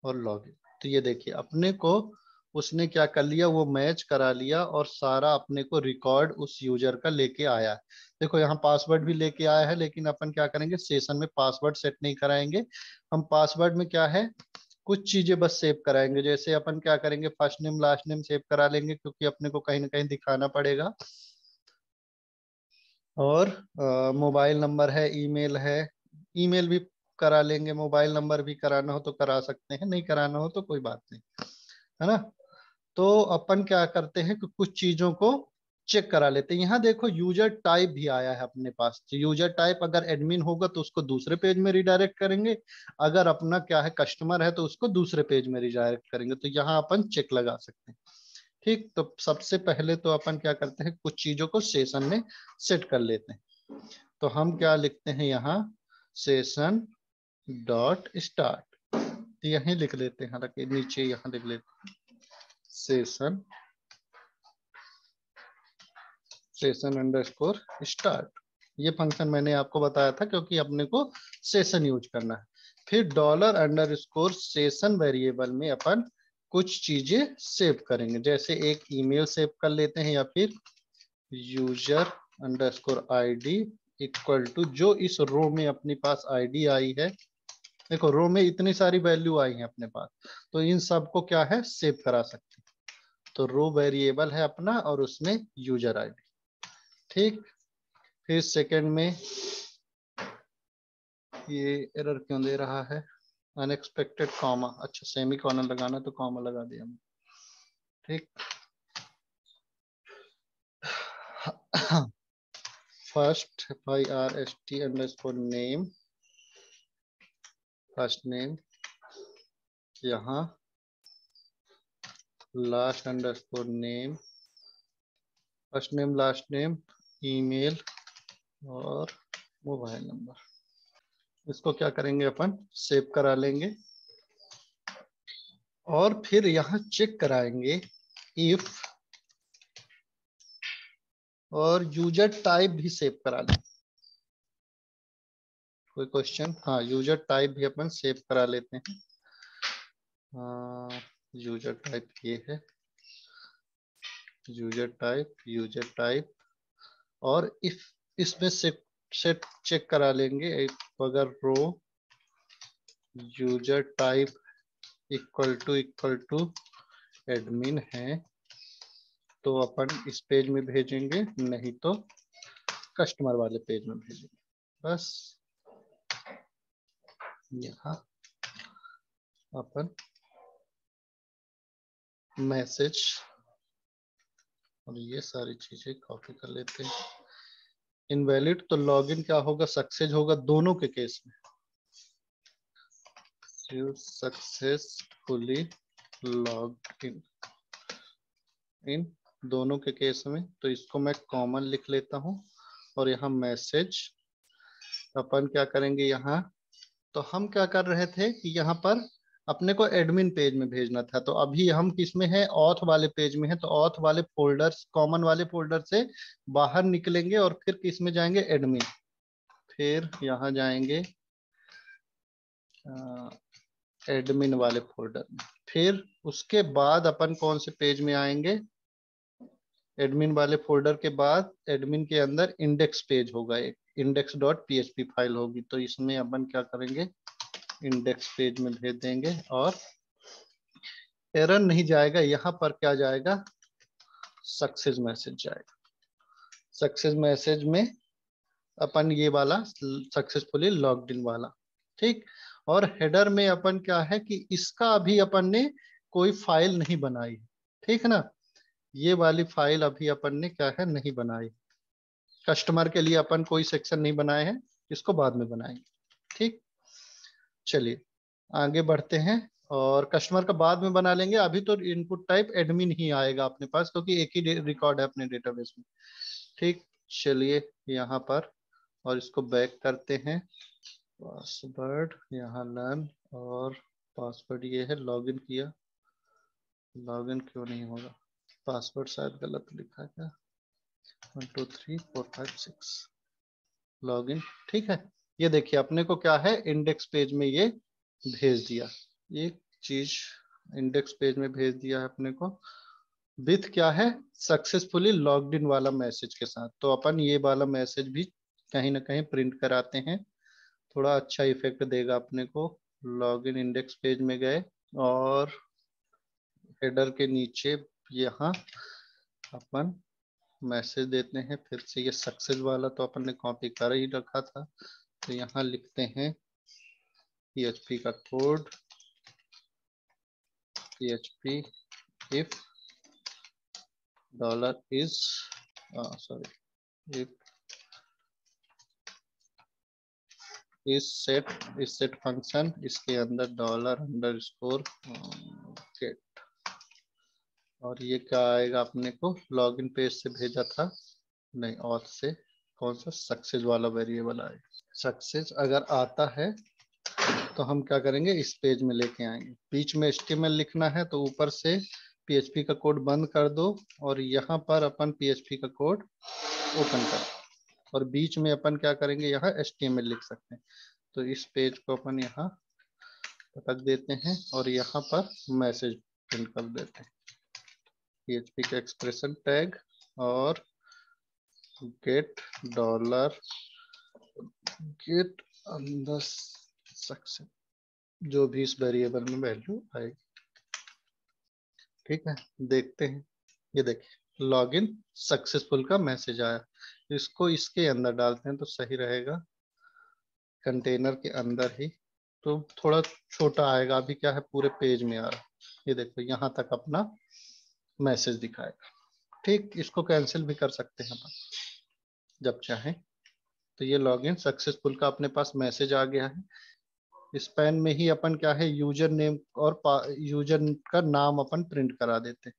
और लॉगिन। तो ये देखिए अपने को उसने क्या कर लिया, वो मैच करा लिया और सारा अपने को रिकॉर्ड उस यूजर का लेके आया है। देखो यहाँ पासवर्ड भी लेके आया है, लेकिन अपन क्या करेंगे, सेशन में पासवर्ड सेट नहीं कराएंगे। हम पासवर्ड में क्या है, कुछ चीजें बस सेव कराएंगे। जैसे अपन क्या करेंगे, first name last name save करा लेंगे, क्योंकि अपने को कहीं ना कहीं दिखाना पड़ेगा। और मोबाइल नंबर है, ईमेल है, ईमेल भी करा लेंगे। मोबाइल नंबर भी कराना हो तो करा सकते हैं, नहीं कराना हो तो कोई बात नहीं, है ना। तो अपन क्या करते हैं कि कुछ चीजों को चेक करा लेते हैं। यहाँ देखो यूजर टाइप भी आया है अपने पास। तो यूजर टाइप अगर एडमिन होगा तो उसको दूसरे पेज में रिडायरेक्ट करेंगे, अगर अपना क्या है कस्टमर है तो उसको दूसरे पेज में रिडायरेक्ट करेंगे। तो यहाँ अपन चेक लगा सकते हैं। ठीक, तो सबसे पहले तो अपन क्या करते हैं, कुछ चीजों को सेशन में सेट कर लेते हैं। तो हम क्या लिखते हैं यहाँ, सेशन डॉट स्टार्ट, यहीं लिख लेते हैं, हालांकि नीचे यहाँ लिख लेते हैं सेशन अंडरस्कोर स्टार्ट। ये फंक्शन मैंने आपको बताया था क्योंकि अपने को सेशन यूज करना है। फिर डॉलर अंडरस्कोर सेशन वेरिएबल में अपन कुछ चीजें सेव करेंगे, जैसे एक ईमेल सेव कर लेते हैं, या फिर user underscore ID equal to जो इस रो में अपने पास आईडी आई है। देखो रो में इतनी सारी वैल्यू आई है अपने पास, तो इन सबको क्या है सेव करा सकते हैं। तो रो वेरिएबल है अपना और उसमें यूजर आईडी। ठीक, फिर सेकंड में ये एरर क्यों दे रहा है, अनएक्सपेक्टेड कॉमा, अच्छा सेमी कॉलन लगाना तो कॉमा लगा दिया हमने। ठीक, first FIRST underscore name, first name, यहाँ last underscore name, first name last name, email और मोबाइल नंबर। इसको क्या करेंगे अपन सेव करा लेंगे और फिर यहाँ चेक कराएंगे इफ, और यूजर टाइप भी सेव करा लें। कोई क्वेश्चन? हाँ, यूजर टाइप भी अपन सेव करा लेते हैं। यूजर टाइप ये है, यूजर टाइप और इफ इसमें सेट चेक करा लेंगे, अगर row user type equal to admin है तो अपन इस पेज में भेजेंगे, नहीं तो कस्टमर वाले पेज में भेजेंगे। बस यहाँ अपन मैसेज और ये सारी चीजें कॉपी कर लेते हैं। इनवैलिड तो लॉगिन क्या होगा, सक्सेस होगा दोनों के केस में। यू सक्सेसफुली लॉग्ड इन दोनों के केस में। तो इसको मैं कॉमन लिख लेता हूँ और यहाँ मैसेज अपन क्या करेंगे यहाँ, तो हम क्या कर रहे थे कि यहाँ पर अपने को एडमिन पेज में भेजना था। तो अभी हम किस में है, ऑथ वाले पेज में है। तो ऑथ वाले फोल्डर्स, कॉमन वाले फोल्डर से बाहर निकलेंगे और फिर किस में जाएंगे, एडमिन। फिर यहाँ जाएंगे एडमिन वाले फोल्डर में। फिर उसके बाद अपन कौन से पेज में आएंगे, एडमिन वाले फोल्डर के बाद एडमिन के अंदर इंडेक्स पेज होगा, एक index.php फाइल होगी। तो इसमें अपन क्या करेंगे, इंडेक्स पेज में भेज देंगे और एरर नहीं जाएगा, यहाँ पर क्या जाएगा, सक्सेस मैसेज जाएगा। सक्सेस मैसेज में अपन ये वाला सक्सेसफुली लॉग्ड इन वाला। ठीक, और हेडर में अपन क्या है कि इसका अभी अपन ने कोई फाइल नहीं बनाई। ठीक है ना, ये वाली फाइल अभी अपन ने क्या है नहीं बनाई। कस्टमर के लिए अपन कोई सेक्शन नहीं बनाए हैं, इसको बाद में बनाएंगे। ठीक, चलिए आगे बढ़ते हैं और कस्टमर का बाद में बना लेंगे। अभी तो इनपुट टाइप एडमिन ही आएगा अपने पास, क्योंकि एक ही रिकॉर्ड है अपने डेटाबेस में। ठीक, चलिए यहाँ पर और इसको बैक करते हैं। पासवर्ड यहाँ लर्न और पासवर्ड ये है, लॉगिन किया, लॉगिन क्यों नहीं होगा, पासवर्ड शायद गलत लिखा है, 1 2 3 4 5 6 लॉगिन। ठीक है, ये देखिए अपने को क्या है, इंडेक्स पेज में ये भेज दिया, एक चीज इंडेक्स पेज में भेज दिया है अपने को विथ क्या है, सक्सेसफुली लॉग्ड इन वाला मैसेज के साथ। तो अपन ये वाला मैसेज भी कहीं ना कहीं प्रिंट कराते हैं, थोड़ा अच्छा इफेक्ट देगा अपने को। लॉगिन इंडेक्स पेज में गए और हेडर के नीचे यहाँ अपन मैसेज देते हैं, फिर से ये सक्सेस वाला तो अपन ने कॉपी कर ही रखा था, तो यहाँ लिखते हैं PHP का code, PHP if dollar is sorry if इस सेट फंक्शन, इसके अंदर डॉलर अंडरस्कोर गेट, और ये क्या आएगा अपने को, लॉगिन पेज से भेजा था नहीं, ऑथ से, कौन सा सक्सेस वाला वेरिएबल आएगा। सक्सेस अगर आता है तो हम क्या करेंगे, इस पेज में लेके आएंगे, बीच में HTML लिखना है तो ऊपर से PHP का कोड बंद कर दो और यहाँ पर अपन PHP का कोड ओपन कर, और बीच में अपन क्या करेंगे, यहाँ HTML लिख सकते हैं। तो इस पेज को अपन यहाँ रख देते हैं और यहाँ पर मैसेज प्रिंट कर देते हैं, PHP का एक्सप्रेशन टैग और गेट डॉलर गेट अंदर सक्सेस, जो भी इस वेरिएबल में वैल्यू आएगी। ठीक है, देखते हैं, ये देखिए लॉगिन सक्सेसफुल का मैसेज आया, इसको इसके अंदर डालते हैं तो सही रहेगा, कंटेनर के अंदर ही, तो थोड़ा छोटा आएगा, अभी क्या है पूरे पेज में आ रहा है, ये देखो यहाँ तक अपना मैसेज दिखाएगा। ठीक, इसको कैंसिल भी कर सकते हैं अपन जब चाहें। तो ये लॉगिन सक्सेसफुल का अपने पास मैसेज आ गया है। इस पैन में ही अपन क्या है, यूजर नेम और यूजर का नाम अपन प्रिंट करा देते हैं।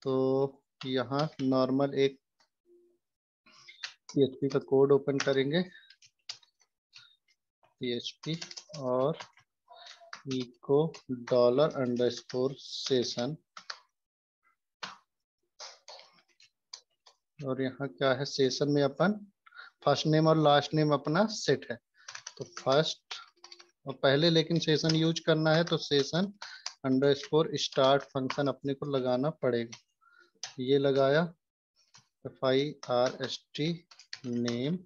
तो यहाँ नॉर्मल एक PHP का कोड ओपन करेंगे, PHP और इको डॉलर अंडरस्कोर सेशन, और यहाँ क्या है, सेशन में अपन फर्स्ट नेम और लास्ट नेम अपना सेट है, तो फर्स्ट और पहले लेकिन सेशन यूज करना है तो सेशन अंडरस्कोर स्टार्ट फंक्शन अपने को लगाना पड़ेगा। ये लगाया, FIRST नेम,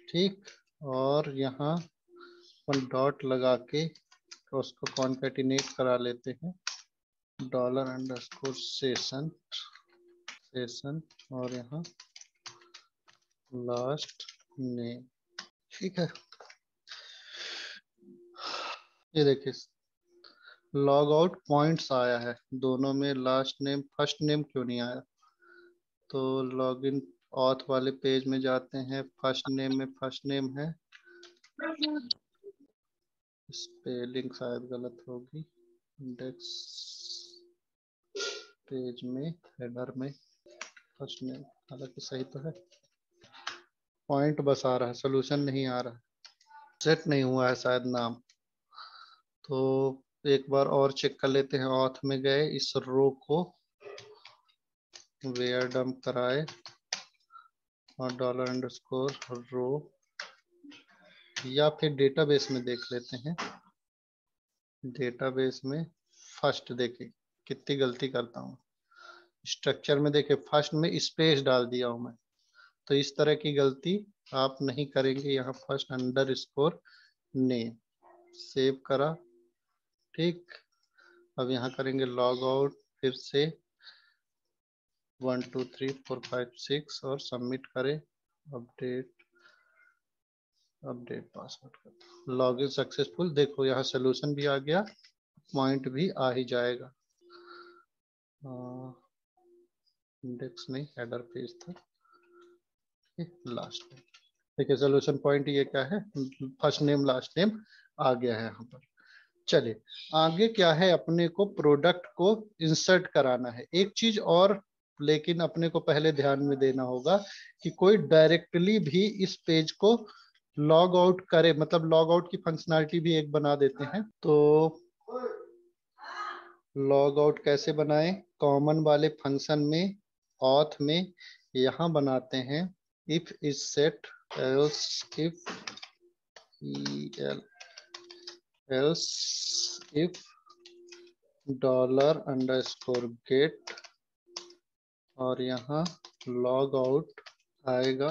ठीक, और यहाँ अपन डॉट लगा के तो उसको कॉन्केटिनेट करा लेते हैं, डॉलर अंडरस्कोर सेशन सेशन और यहाँ लास्ट नेम। ठीक है, ये देखिए लॉग आउट पॉइंट्स आया है दोनों में, लास्ट नेम फर्स्ट नेम क्यों नहीं आया, तो लॉगिन ऑथ वाले पेज में जाते हैं, फर्स्ट नेम में फर्स्ट नेम है, स्पेलिंग शायद गलत होगी, इंडेक्स पेज में हेडर में फर्स्ट नेम, हालांकि सही तो है, पॉइंट बस आ रहा है, सोल्यूशन नहीं आ रहा है, सेट नहीं हुआ है शायद नाम। तो एक बार और चेक कर लेते हैं, ऑथ में गए, इस रो को वेयर डंप कराए और डॉलर अंडरस्कोर रो, या फिर डेटाबेस में देख लेते हैं, डेटाबेस में फर्स्ट देखे कितनी गलती करता हूँ, स्ट्रक्चर में देखे फर्स्ट में स्पेस डाल दिया हूं मैं, तो इस तरह की गलती आप नहीं करेंगे। यहाँ फर्स्ट अंडरस्कोर नेम सेव करा, ठीक, अब यहाँ करेंगे लॉग आउट, फिर से 1 2 3 4 5 6 और सबमिट करें, अपडेट अपडेट पासवर्ड कर, लॉगिन सक्सेसफुल, देखो यहाँ सोल्यूशन भी आ गया, पॉइंट भी आ ही जाएगा, इंडेक्स नहीं हेडर पेज था, लास्ट में देखिए सोल्यूशन पॉइंट ये क्या है, फर्स्ट नेम लास्ट नेम आ गया है यहाँ पर। चलिए आगे क्या है, अपने को प्रोडक्ट को इंसर्ट कराना है। एक चीज और लेकिन अपने को पहले ध्यान में देना होगा कि कोई डायरेक्टली भी इस पेज को लॉग आउट करे, मतलब लॉग आउट की फंक्शनैलिटी भी एक बना देते हैं। तो लॉग आउट कैसे बनाएं? कॉमन वाले फंक्शन में ऑथ में यहां बनाते हैं if is set else if else if $_ और यहाँ लॉग आउट आएगा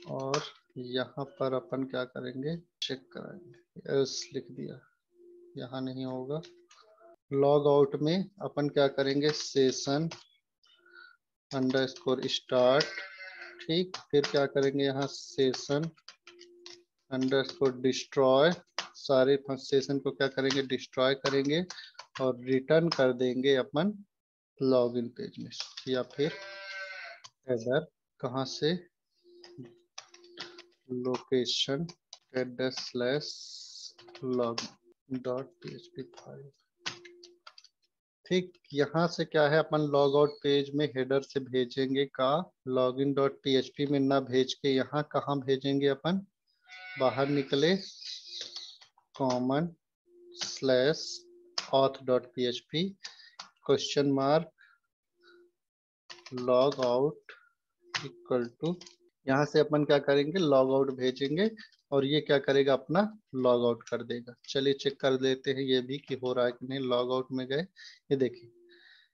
और यहाँ पर अपन क्या करेंगे, चेक कराएंगे। एल्स लिख दिया, यहाँ नहीं होगा। लॉग आउट में अपन क्या करेंगे, सेशन अंडरस्कोर स्टार्ट, ठीक। फिर क्या करेंगे, यहाँ सेशन अंडरस्कोर डिस्ट्रॉय, सारे सेशन को क्या करेंगे, डिस्ट्रॉय करेंगे और रिटर्न कर देंगे अपन लॉगिन पेज में। या फिर हेडर कहाँ से, लोकेशन /login.php फाइल, ठीक। यहाँ से क्या है, अपन लॉग आउट पेज में हेडर से भेजेंगे का login.php में ना भेज के यहाँ कहाँ भेजेंगे अपन, बाहर निकले common/auth.php question mark log out equal to, यहाँ से अपन क्या करेंगे, लॉग आउट भेजेंगे और ये क्या करेगा, अपना लॉग आउट कर देगा। चलिए चेक कर लेते हैं ये भी कि हो रहा है कि नहीं। लॉग आउट में गए, ये देखिए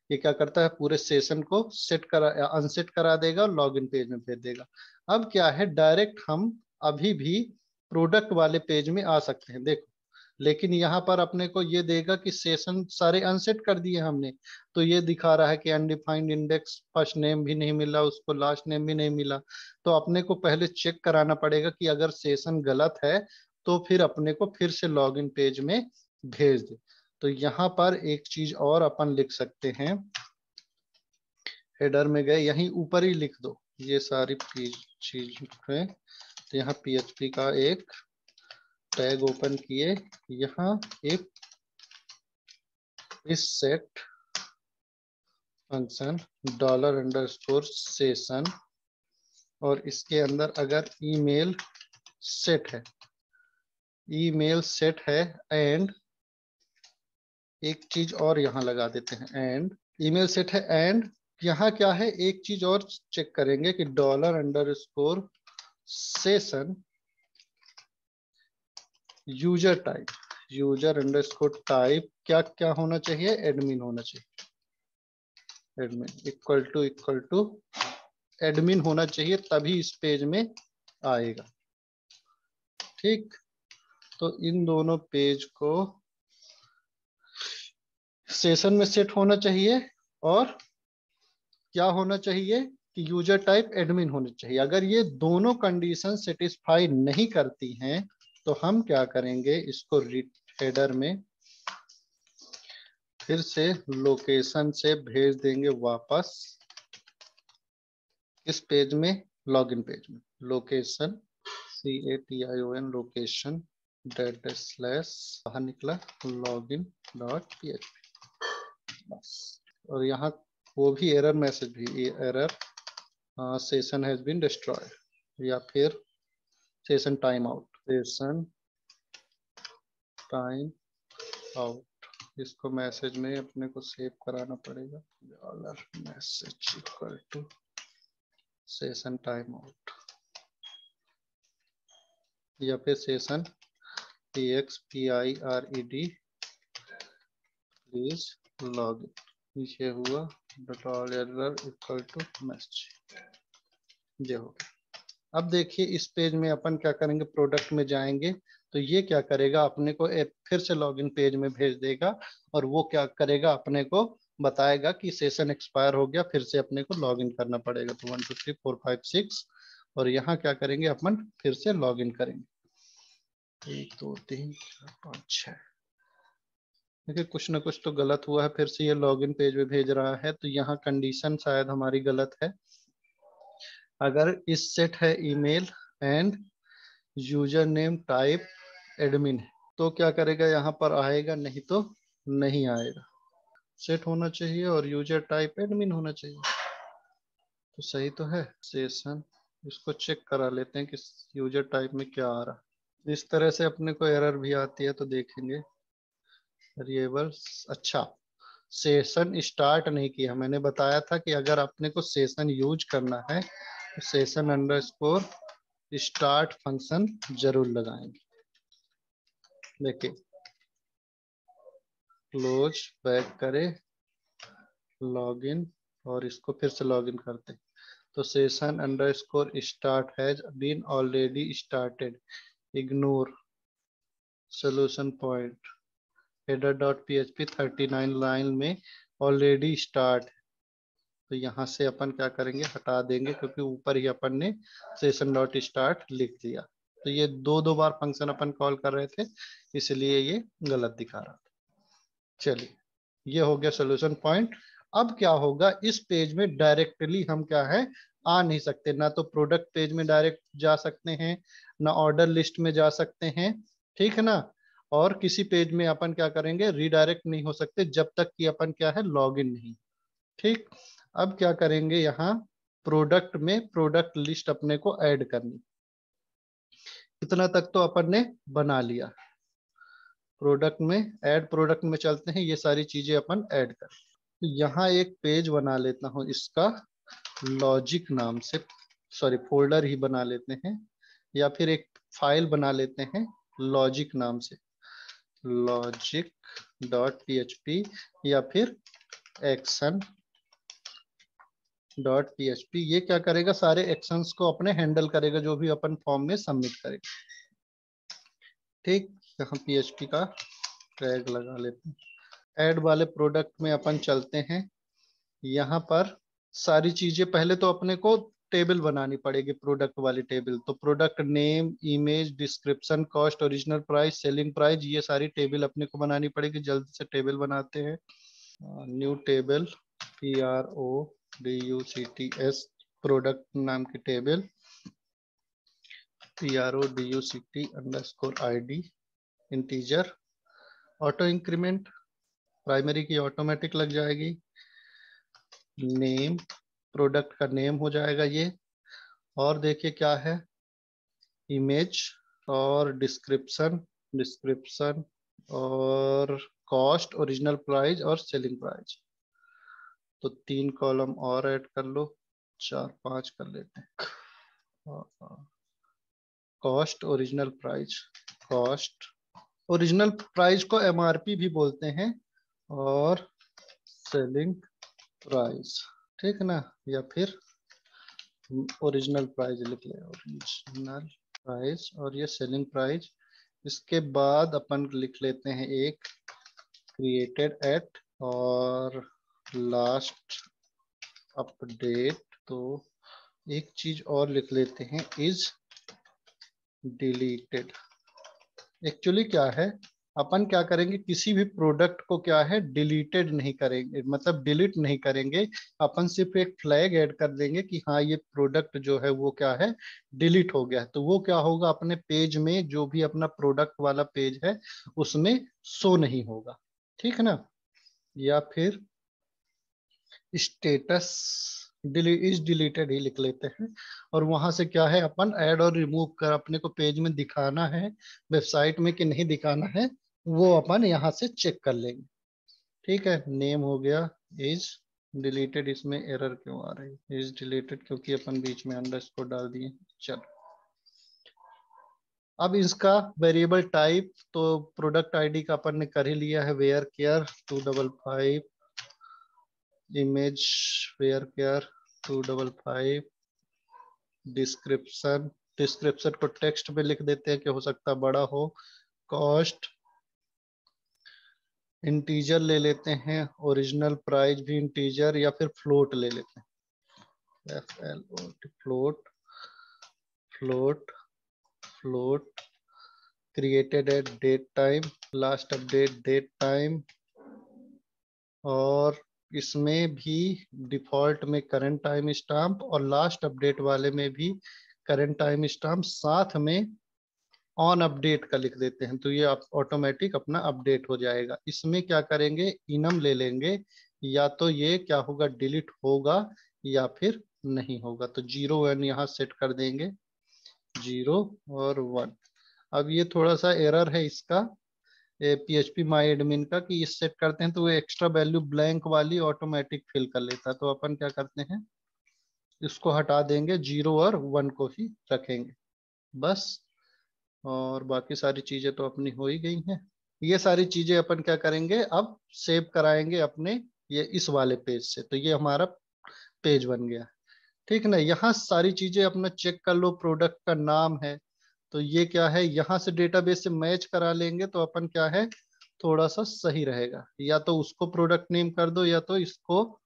ये क्या करता है, पूरे सेशन को सेट करा अनसेट करा देगा और लॉगिन पेज में भेज देगा। अब क्या है, डायरेक्ट हम अभी भी प्रोडक्ट वाले पेज में आ सकते हैं, देखो। लेकिन यहाँ पर अपने को ये देगा कि सेशन सारे अनसेट कर दिए हमने, तो ये दिखा रहा है कि अनडिफाइंड इंडेक्स, फर्स्ट नेम भी नहीं मिला उसको, लास्ट नेम भी नहीं मिला। तो अपने को पहले चेक कराना पड़ेगा कि अगर सेशन गलत है तो फिर अपने को फिर से लॉगिन पेज में भेज दे। तो यहाँ पर एक चीज और अपन लिख सकते हैं, हेडर में गए यहीं ऊपर ही लिख दो ये सारी चीज है। तो यहाँ PHP का एक टैग ओपन किए, यहाँ एक इस सेट फंक्शन $_session और इसके अंदर अगर ईमेल सेट है एंड एक चीज और यहाँ लगा देते हैं, एंड ईमेल सेट है एंड यहाँ क्या है, एक चीज और चेक करेंगे कि $_session यूजर टाइप क्या क्या होना चाहिए, एडमिन होना चाहिए। एडमिन इक्वल टू एडमिन होना चाहिए, तभी इस पेज में आएगा, ठीक। तो इन दोनों पेज को सेशन में सेट होना चाहिए और क्या होना चाहिए कि यूजर टाइप एडमिन होनी चाहिए। अगर ये दोनों कंडीशन सेटिस्फाई नहीं करती हैं तो हम क्या करेंगे, इसको हेडर में फिर से लोकेशन से भेज देंगे वापस इस पेज में, लॉगिन पेज में। लोकेशन CATION लोकेशन / बाहर निकला login.php बस। और यहाँ वो भी एरर मैसेज भी, error session has been destroyed या फिर session time out, session time out. इसको मैसेज में अपने को सेव कराना पड़ेगा, $message equal to session time out या फिर session EXPIRED please log in. ये हुआ $एरर इक्वल टू मैसेज, ये हो गया। अब देखिए इस पेज में अपन क्या करेंगे, प्रोडक्ट में जाएंगे तो ये क्या करेगा, अपने को फिर से लॉगिन पेज में भेज देगा और वो क्या करेगा, अपने को बताएगा कि सेशन एक्सपायर हो गया, फिर से अपने को लॉगिन करना पड़ेगा। तो 1 2 3 4 5 6 और यहाँ क्या करेंगे, अपन फिर से लॉगिन करेंगे 1 2 3 4 5 6। देखिए कुछ ना कुछ तो गलत हुआ है, फिर से ये लॉगिन पेज में भेज रहा है। तो यहाँ कंडीशन शायद हमारी गलत है। अगर इस सेट है email and user name type admin है तो क्या करेगा, यहाँ पर आएगा, नहीं तो नहीं आएगा। सेट होना चाहिए और यूजर टाइप एडमिन होना चाहिए। तो सही तो है सेशन। इसको चेक करा लेते हैं कि यूजर टाइप में क्या आ रहा है। इस तरह से अपने को एरर भी आती है तो देखेंगे। वेरिएबल्स, अच्छा सेशन स्टार्ट नहीं किया। मैंने बताया था कि अगर अपने को सेशन यूज करना है तो सेशन अंडरस्कोर स्टार्ट फंक्शन जरूर लगाएंगे। देखिए क्लोज बैक करे, लॉगिन, और इसको फिर से लॉगिन करते हैं। तो session underscore start has been already started, ignore solution point, header dot php 39 line में ऑलरेडी स्टार्ट। तो यहाँ से अपन क्या करेंगे, हटा देंगे क्योंकि ऊपर ही अपन ने सेशन डॉट स्टार्ट लिख दिया। तो ये दो दो बार फंक्शन अपन कॉल कर रहे थे, इसलिए ये गलत दिखा रहा था। चलिए ये हो गया सोल्यूशन पॉइंट। अब क्या होगा, इस पेज में डायरेक्टली हम क्या है आ नहीं सकते। ना तो प्रोडक्ट पेज में डायरेक्ट जा सकते हैं, ना ऑर्डर लिस्ट में जा सकते हैं, ठीक है ना। और किसी पेज में अपन क्या करेंगे, रीडायरेक्ट नहीं हो सकते जब तक कि अपन क्या है लॉगिन नहीं। ठीक, अब क्या करेंगे, यहाँ प्रोडक्ट में प्रोडक्ट लिस्ट अपने को ऐड करनी। इतना तक तो अपन ने बना लिया। प्रोडक्ट में ऐड, प्रोडक्ट में चलते हैं, ये सारी चीजें अपन ऐड कर। तो यहाँ एक पेज बना लेता हूँ इसका लॉजिक नाम से, सॉरी फोल्डर ही बना लेते हैं, या फिर एक फाइल बना लेते हैं लॉजिक नाम से, लॉजिक डॉट php, या फिर एक्शन डॉट php। ये क्या करेगा, सारे एक्शंस को अपने हैंडल करेगा जो भी अपन फॉर्म में सबमिट करेगा। ठीक, यहाँ php का टैग लगा लेते हैं। ऐड वाले प्रोडक्ट में अपन चलते हैं। यहाँ पर सारी चीजें पहले तो अपने को टेबल बनानी पड़ेगी, प्रोडक्ट वाली टेबल। तो product name, image, description, cost, original price, selling price, ये सारी टेबल अपने को बनानी पड़ेगी। जल्दी से टेबल बनाते हैं। न्यू टेबल, PRODUCTS, प्रोडक्ट नाम की table, PRODUCT underscore ID, integer, auto increment, primary की ऑटोमेटिक लग जाएगी। नेम, प्रोडक्ट का नेम हो जाएगा ये। और देखिए क्या है, इमेज और डिस्क्रिप्शन, डिस्क्रिप्शन और कॉस्ट, ओरिजिनल प्राइस और सेलिंग प्राइस। तो 3 कॉलम और ऐड कर लो, 4 5 कर लेते हैं। Cost, original price, cost, original price को MRP भी बोलते हैं, और सेलिंग प्राइस, ठीक है ना। या फिर ओरिजिनल प्राइस लिख ले, ओरिजिनल प्राइस, और ये सेलिंग प्राइस। इसके बाद अपन लिख लेते हैं एक क्रिएटेड एट, और लास्ट अपडेट। तो एक चीज और लिख लेते हैं, इज डिलीटेड। एक्चुअली क्या है, अपन क्या करेंगे, किसी भी प्रोडक्ट को क्या है डिलीटेड नहीं करेंगे, मतलब डिलीट नहीं करेंगे। अपन सिर्फ एक फ्लैग ऐड कर देंगे कि हाँ ये प्रोडक्ट जो है वो क्या है डिलीट हो गया है। तो वो क्या होगा, अपने पेज में जो भी अपना प्रोडक्ट वाला पेज है उसमें शो नहीं होगा, ठीक है ना। या फिर स्टेटस इज डिलीटेड ही लिख लेते हैं। और वहां से क्या है, अपन ऐड और रिमूव कर अपने को पेज में दिखाना है वेबसाइट में कि नहीं दिखाना है, वो अपन यहाँ से चेक कर लेंगे। ठीक है, नेम हो गया इज डिलीटेड। इसमें एरर क्यों आ रही है, इज डिलीटेड क्योंकि अपन बीच में अंडरस्कोर डाल दिए। चलो अब इसका वेरिएबल टाइप, तो प्रोडक्ट आईडी का अपन ने कर ही लिया है, varchar 255, image varchar 255, description, description को टेक्स्ट में लिख देते हैं कि हो सकता बड़ा हो। कॉस्ट इंटीजर ले लेते हैं, ओरिजिनल प्राइस भी इंटीजर या फिर फ्लोट ले लेते हैं, FLOT, float, float, float, created at date time, last update date time. और इसमें भी डिफॉल्ट में करंट टाइम स्टाम्प, और लास्ट अपडेट वाले में भी करंट टाइम स्टाम्प, साथ में ऑन अपडेट का लिख देते हैं। तो ये ऑटोमेटिक अपना अपडेट हो जाएगा। इसमें क्या करेंगे, इनम ले लेंगे, या तो ये क्या होगा डिलीट होगा या फिर नहीं होगा, तो 0 1 यहाँ सेट कर देंगे, 0 और 1। अब ये थोड़ा सा एरर है इसका PHP माई एडमिन का, कि इस सेट करते हैं तो वो एक्स्ट्रा वैल्यू ब्लैंक वाली ऑटोमेटिक फिल कर लेता है। तो अपन क्या करते हैं, इसको हटा देंगे, 0 और 1 को ही रखेंगे बस। और बाकी सारी चीजें तो अपनी हो ही गई हैं। ये सारी चीजें अपन क्या करेंगे, अब सेव कराएंगे अपने ये इस वाले पेज से। तो ये हमारा पेज बन गया, ठीक ना। यहाँ सारी चीजें अपना चेक कर लो, प्रोडक्ट का नाम है, तो ये क्या है, यहाँ से डेटाबेस से मैच करा लेंगे तो अपन क्या है, थोड़ा सा सही रहेगा। या तो उसको प्रोडक्ट नेम कर दो या तो इसको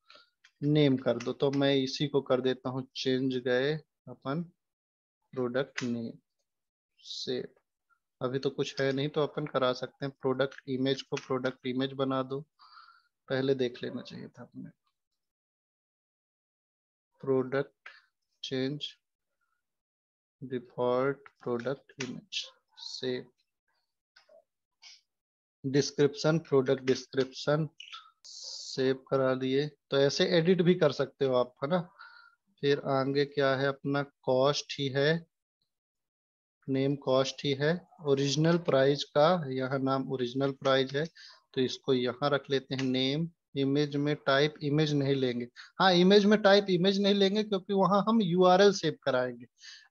नेम कर दो। तो मैं इसी को कर देता हूँ चेंज, गए अपन प्रोडक्ट नेम से। अभी तो कुछ है नहीं तो अपन करा सकते हैं, प्रोडक्ट इमेज को प्रोडक्ट इमेज बना दो। पहले देख लेना चाहिए था अपने, product change default product image से। डिस्क्रिप्शन प्रोडक्ट डिस्क्रिप्शन सेव करा लिए। तो ऐसे एडिट भी कर सकते हो आप, है ना। फिर आगे क्या है, अपना कॉस्ट ही है, नेम कॉस्ट ही है। ओरिजिनल प्राइस का यहाँ नाम ओरिजिनल प्राइस है, तो इसको यहाँ रख लेते हैं नेम। इमेज में टाइप इमेज नहीं लेंगे, हाँ इमेज में टाइप इमेज नहीं लेंगे क्योंकि वहां हम यूआरएल सेव कराएंगे,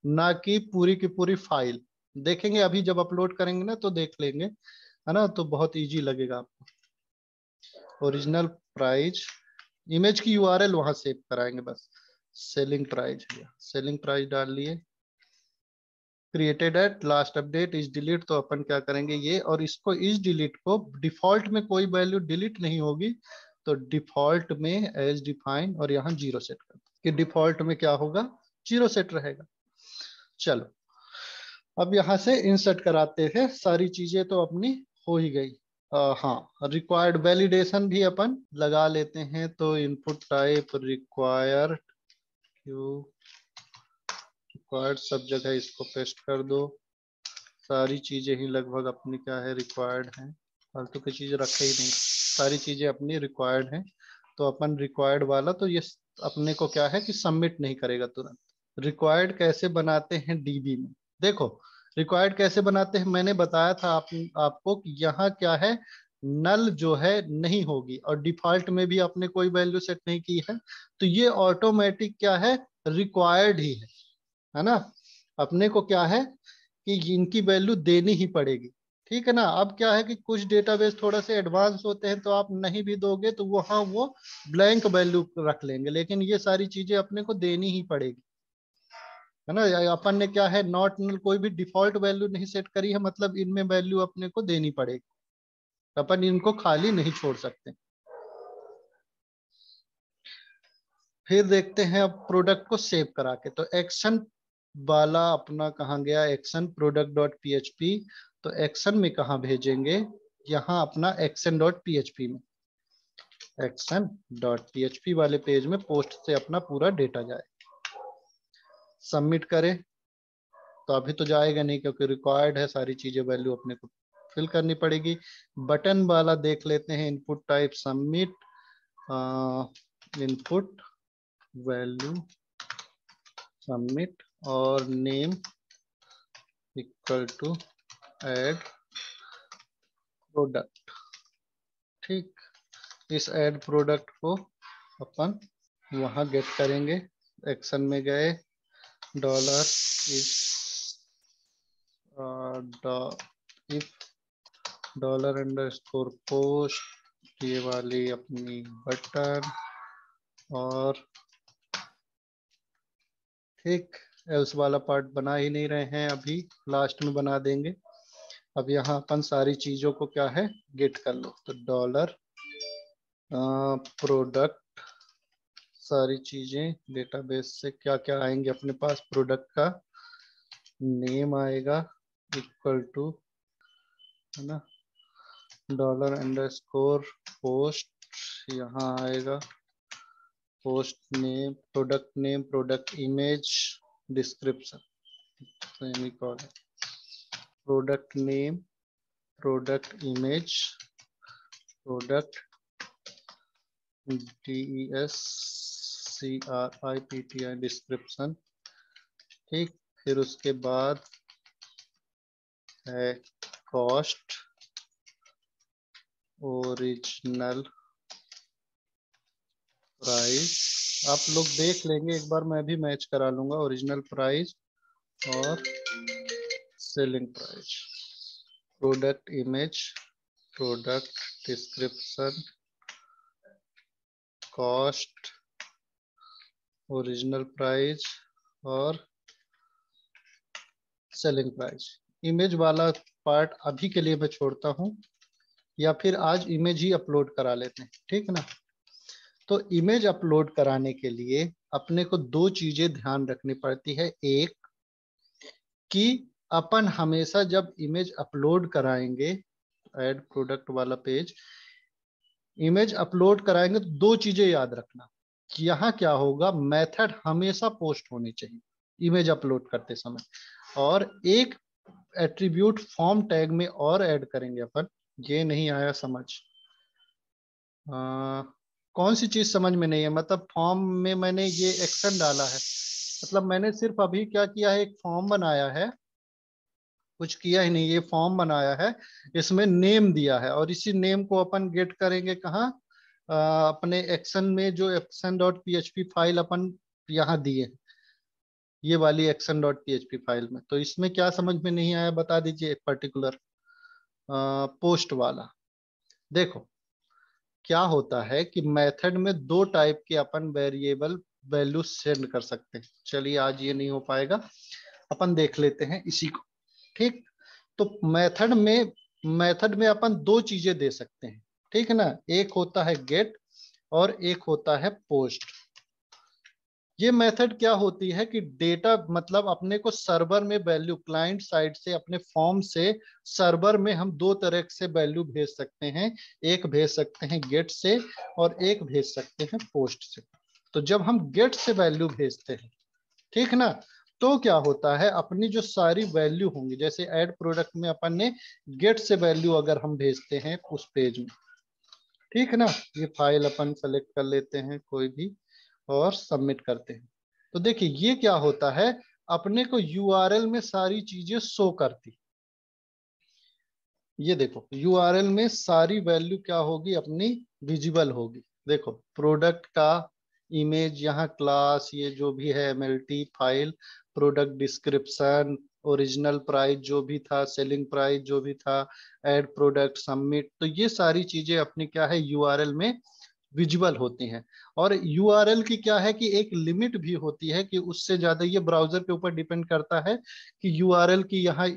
ना कि पूरी की पूरी फाइल। देखेंगे अभी जब अपलोड करेंगे ना तो देख लेंगे, है ना, तो बहुत इजी लगेगा आपको। ओरिजिनल प्राइस, इमेज की यूआरएल वहां सेव कराएंगे बस। सेलिंग प्राइस, सेलिंग प्राइस डाल लिए। Created at last update is delete, तो अपन क्या करेंगे ये, और इसको इज डिलीट को डिफॉल्ट में कोई वैल्यू डिलीट नहीं होगी, तो डिफॉल्ट में एज डिफाइन और यहाँ 0 सेट कर कि डिफॉल्ट में क्या होगा, 0 सेट रहेगा। चलो अब यहाँ से इंसर्ट कराते हैं, सारी चीजें तो अपनी हो ही गई। हाँ, रिक्वायर्ड वैलिडेशन भी अपन लगा लेते हैं। तो इनपुट टाइप रिक्वायर्ड, रिक्वायर्ड सब जगह इसको पेस्ट कर दो। सारी चीजें ही लगभग अपनी क्या है, रिक्वायर्ड हैं, फालतू की चीज रखे ही नहीं, सारी चीजें अपनी रिक्वायर्ड हैं। तो अपन रिक्वायर्ड वाला तो ये अपने को क्या है कि सबमिट नहीं करेगा तुरंत। रिक्वायर्ड कैसे बनाते हैं डीबी में, देखो रिक्वायर्ड कैसे बनाते हैं, मैंने बताया था आपको कि यहाँ क्या है, नल जो है नहीं होगी, और डिफॉल्ट में भी आपने कोई वैल्यू सेट नहीं की है, तो ये ऑटोमेटिक क्या है, रिक्वायर्ड ही है ना। अपने को क्या है कि इनकी वैल्यू देनी ही पड़ेगी, ठीक है ना। अब क्या है कि कुछ डेटाबेस थोड़ा से एडवांस होते हैं, तो आप नहीं भी दोगे तो वहां वो ब्लैंक वैल्यू रख लेंगे, लेकिन ये सारी चीजें अपने को देनी ही पड़ेगी, है ना। अपन ने क्या है, नॉट नल कोई भी डिफॉल्ट वैल्यू नहीं सेट करी है, मतलब इनमें वैल्यू अपने को देनी पड़ेगी, अपन इनको खाली नहीं छोड़ सकते। फिर देखते हैं अब प्रोडक्ट को सेव करा के, तो एक्शन वाला अपना कहाँ गया, एक्शन प्रोडक्ट डॉट पीएचपी। तो एक्शन में कहाँ भेजेंगे, यहाँ अपना एक्शन डॉट पीएचपी में, एक्शन डॉट पीएचपी वाले पेज में पोस्ट से अपना पूरा डेटा जाए। सबमिट करें तो अभी तो जाएगा नहीं क्योंकि रिक्वायर्ड है, सारी चीजें वैल्यू अपने को फिल करनी पड़ेगी। बटन वाला देख लेते हैं, input type submit, input value submit, और name equal to add product. ठीक, इस ऐड प्रोडक्ट को अपन वहां गेट करेंगे। एक्शन में गए, dollar is if dollar underscore post, ये वाली अपनी बटन, और ठीक, एल्स वाला पार्ट बना ही नहीं रहे हैं अभी, लास्ट में बना देंगे। अब यहाँ अपन सारी चीजों को क्या है, गेट कर लो। तो डॉलर प्रोडक्ट, सारी चीजें डेटाबेस से क्या क्या आएंगे अपने पास, प्रोडक्ट का नेम आएगा इक्वल टू, है ना, डॉलर अंडरस्कोर पोस्ट, यहाँ आएगा post name product image description, semicolon, product name product image product DES CRIPTI description, ठीक। फिर उसके बाद है कॉस्ट, ओरिजिनल प्राइस। आप लोग देख लेंगे एक बार, मैं भी मैच करा लूंगा, ओरिजिनल प्राइस और selling price. Product image, product description, cost, original price और सेलिंग प्राइस। इमेज वाला पार्ट अभी के लिए मैं छोड़ता हूं, या फिर आज इमेज ही अपलोड करा लेते हैं, ठीक ना। तो इमेज अपलोड कराने के लिए अपने को दो चीजें ध्यान रखनी पड़ती है। एक कि अपन हमेशा जब इमेज अपलोड कराएंगे, ऐड प्रोडक्ट वाला पेज, इमेज अपलोड कराएंगे तो दो चीजें याद रखना कि यहाँ क्या होगा, मेथड हमेशा पोस्ट होनी चाहिए इमेज अपलोड करते समय, और एक एट्रीब्यूट फॉर्म टैग में और ऐड करेंगे अपन। ये नहीं आया समझ? कौन सी चीज समझ में नहीं है? मतलब फॉर्म में मैंने ये एक्शन डाला है, मतलब मैंने सिर्फ अभी क्या किया है, एक फॉर्म बनाया है, कुछ किया ही नहीं, ये फॉर्म बनाया है, इसमें नेम दिया है, और इसी नेम को अपन गेट करेंगे कहाँ, अपने एक्शन में, जो एक्शन डॉट पीएचपी फाइल अपन यहाँ दिए, ये वाली एक्शन डॉट पीएचपी फाइल में। तो इसमें क्या समझ में नहीं आया बता दीजिए, एक पर्टिकुलर पोस्ट वाला। देखो क्या होता है कि मेथड में दो टाइप के अपन वेरिएबल वैल्यू सेंड कर सकते हैं। चलिए आज ये नहीं हो पाएगा, अपन देख लेते हैं इसी को, ठीक। तो मेथड में अपन दो चीजें दे सकते हैं, ठीक है ना। एक होता है गेट और एक होता है पोस्ट। ये मेथड क्या होती है कि डेटा, मतलब अपने को सर्वर में वैल्यू, क्लाइंट साइड से अपने फॉर्म से सर्वर में हम दो तरह से वैल्यू भेज सकते हैं। एक भेज सकते हैं गेट से और एक भेज सकते हैं पोस्ट से। तो जब हम गेट से वैल्यू भेजते हैं, ठीक ना, तो क्या होता है, अपनी जो सारी वैल्यू होंगी, जैसे ऐड प्रोडक्ट में अपन ने गेट से वैल्यू अगर हम भेजते हैं उस पेज में, ठीक है ना, ये फाइल अपन सेलेक्ट कर लेते हैं कोई भी और सबमिट करते हैं। तो देखिए ये क्या होता है, अपने को यूआरएल में सारी चीजें शो करती। ये देखो यूआरएल में सारी वैल्यू क्या होगी, अपनी विजिबल होगी। देखो प्रोडक्ट का इमेज, यहाँ क्लास, ये जो भी है MLT file, product description, original price जो भी था, सेलिंग प्राइस जो भी था, ऐड प्रोडक्ट, सबमिट, तो ये सारी चीजें अपनी क्या है, यूआरएल में विजुअल होती हैं। और यूआरएल की क्या है कि एक लिमिट भी होती है, कि उससे ज्यादा ये ब्राउजर के ऊपर डिपेंड करता है कि यूआरएल की यहाँ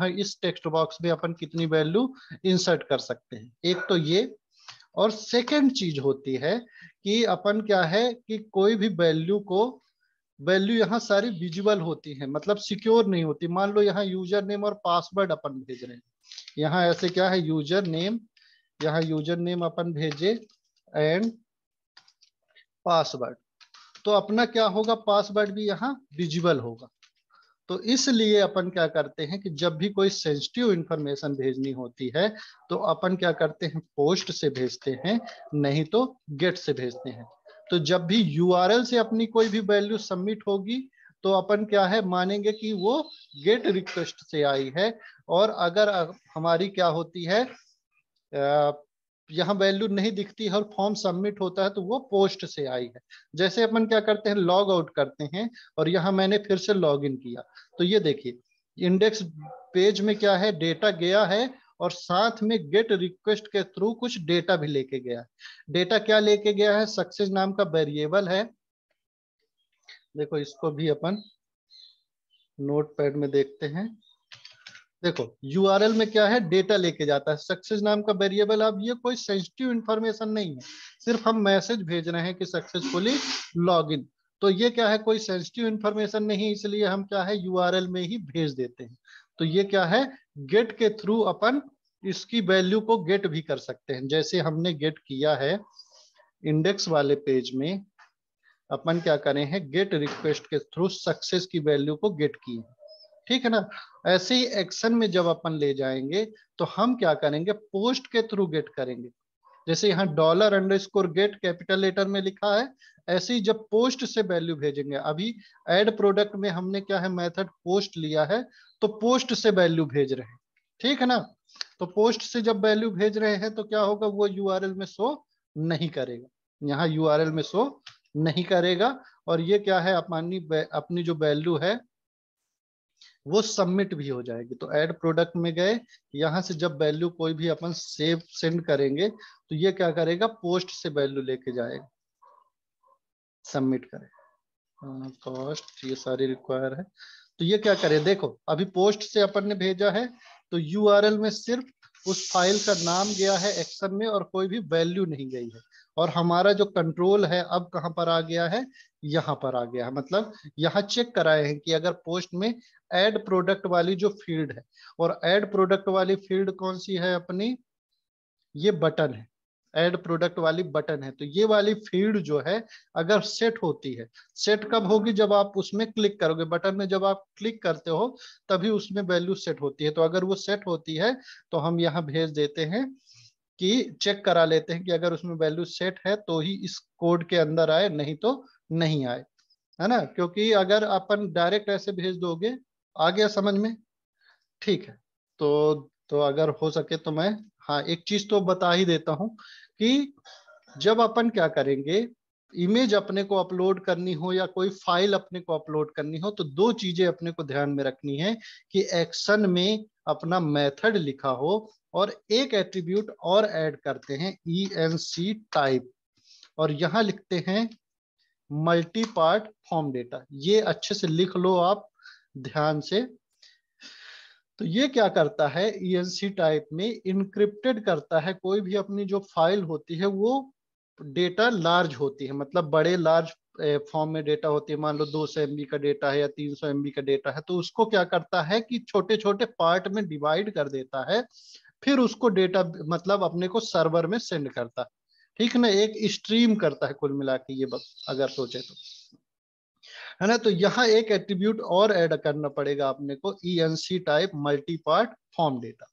इस टेक्स्ट बॉक्स में अपन कितनी वैल्यू इंसर्ट कर सकते हैं। एक तो ये, और सेकंड चीज होती है कि अपन क्या है कि कोई भी वैल्यू यहाँ सारी विजुअल होती है, मतलब सिक्योर नहीं होती। मान लो यहाँ यूजर नेम और पासवर्ड अपन भेज रहे हैं, यहाँ ऐसे क्या है, यूजर नेम, यहाँ यूजर नेम अपन भेजे एंड पासवर्ड, तो अपना क्या होगा, पासवर्ड भी यहाँ विजिबल होगा। तो इसलिए अपन क्या करते हैं कि जब भी कोई सेंसिटिव इंफॉर्मेशन भेजनी होती है तो अपन क्या करते हैं, पोस्ट से भेजते हैं, नहीं तो गेट से भेजते हैं। तो जब भी यूआरएल से अपनी कोई भी वैल्यू सबमिट होगी तो अपन क्या है, मानेंगे कि वो गेट रिक्वेस्ट से आई है। और अगर हमारी क्या होती है, यहाँ वैल्यू नहीं दिखती है और फॉर्म सबमिट होता है, तो वो पोस्ट से आई है। जैसे अपन क्या करते हैं, लॉग आउट करते हैं और यहाँ मैंने फिर से लॉग इन किया, तो ये देखिए इंडेक्स पेज में क्या है, डेटा गया है और साथ में गेट रिक्वेस्ट के थ्रू कुछ डेटा भी लेके गया है। डेटा क्या लेके गया है, सक्सेस नाम का वेरिएबल है। देखो इसको भी अपन नोटपैड में देखते हैं। देखो यूआरएल में क्या है, डेटा लेके जाता है, सक्सेस नाम का वेरिएबल। अब ये कोई सेंसिटिव इंफॉर्मेशन नहीं है, सिर्फ हम मैसेज भेज रहे हैं कि सक्सेसफुली लॉगिन। तो ये क्या है, कोई सेंसिटिव इंफॉर्मेशन नहीं, इसलिए हम क्या है यूआरएल में ही भेज देते हैं। तो ये क्या है, गेट के थ्रू अपन इसकी वैल्यू को गेट भी कर सकते हैं। जैसे हमने गेट किया है इंडेक्स वाले पेज में, अपन क्या करें हैं, गेट रिक्वेस्ट के थ्रू सक्सेस की वैल्यू को गेट किए, ठीक है ना। ऐसे ही एक्शन में जब अपन ले जाएंगे तो हम क्या करेंगे, पोस्ट के थ्रू गेट करेंगे। जैसे यहाँ $_गेट कैपिटल लेटर में लिखा है, ऐसे ही जब पोस्ट से वैल्यू भेजेंगे, अभी ऐड प्रोडक्ट में हमने क्या है मेथड पोस्ट लिया है, तो पोस्ट से वैल्यू भेज रहे हैं, ठीक है ना। तो पोस्ट से जब वैल्यू भेज रहे हैं तो क्या होगा, वो यूआरएल में शो नहीं करेगा, यहाँ यूआरएल में शो नहीं करेगा। और ये क्या है, अपनी जो वैल्यू है वो सबमिट भी हो जाएगी। तो ऐड प्रोडक्ट में गए, यहाँ से जब वैल्यू कोई भी अपन सेव सेंड करेंगे तो ये क्या करेगा, पोस्ट से वैल्यू लेके जाएगा, सबमिट करेगा। कॉस्ट ये सारी रिक्वायर है, तो ये क्या करे, देखो अभी पोस्ट से अपन ने भेजा है तो यूआरएल में सिर्फ उस फाइल का नाम गया है एक्शन में और कोई भी वैल्यू नहीं गई है। और हमारा जो कंट्रोल है अब कहां पर आ गया है, यहाँ पर आ गया है। मतलब यहाँ चेक कराए हैं कि अगर पोस्ट में ऐड प्रोडक्ट वाली जो फील्ड है, और ऐड प्रोडक्ट वाली फील्ड कौन सी है अपनी, ये बटन है, ऐड प्रोडक्ट वाली बटन है। तो ये वाली फील्ड जो है अगर सेट होती है, सेट कब होगी, जब आप उसमें क्लिक करोगे, बटन में जब आप क्लिक करते हो तभी उसमें वैल्यू सेट होती है। तो अगर वो सेट होती है तो हम यहाँ भेज देते हैं कि चेक करा लेते हैं कि अगर उसमें वैल्यू सेट है तो ही इस कोड के अंदर आए, नहीं तो नहीं आए, है ना। क्योंकि अगर अपन डायरेक्ट ऐसे भेज दोगे, आ गया समझ में, ठीक है। तो अगर हो सके तो मैं, हाँ एक चीज तो बता ही देता हूं कि जब अपन क्या करेंगे, इमेज अपने को अपलोड करनी हो या कोई फाइल अपने को अपलोड करनी हो, तो दो चीजें अपने को ध्यान में रखनी है कि एक्शन में अपना मेथड लिखा हो और एक एट्रीब्यूट और ऐड करते हैं ENC टाइप, और यहाँ लिखते हैं मल्टी पार्ट फॉर्म डेटा। ये अच्छे से लिख लो आप ध्यान से। तो ये क्या करता है, ENC टाइप में इनक्रिप्टेड करता है कोई भी अपनी जो फाइल होती है, वो डेटा लार्ज होती है, मतलब बड़े लार्ज फॉर्म में डेटा होती है। मान लो 200 MB का डेटा है या 300 MB का डेटा है, तो उसको क्या करता है कि छोटे छोटे पार्ट में डिवाइड कर देता है, फिर उसको डेटा मतलब अपने को सर्वर में सेंड करता है, ठीक ना। एक स्ट्रीम करता है कुल मिला के, ये बस अगर सोचे तो, है ना। तो यहाँ एक एट्रीब्यूट और ऐड करना पड़ेगा अपने को, ENC type multipart form data.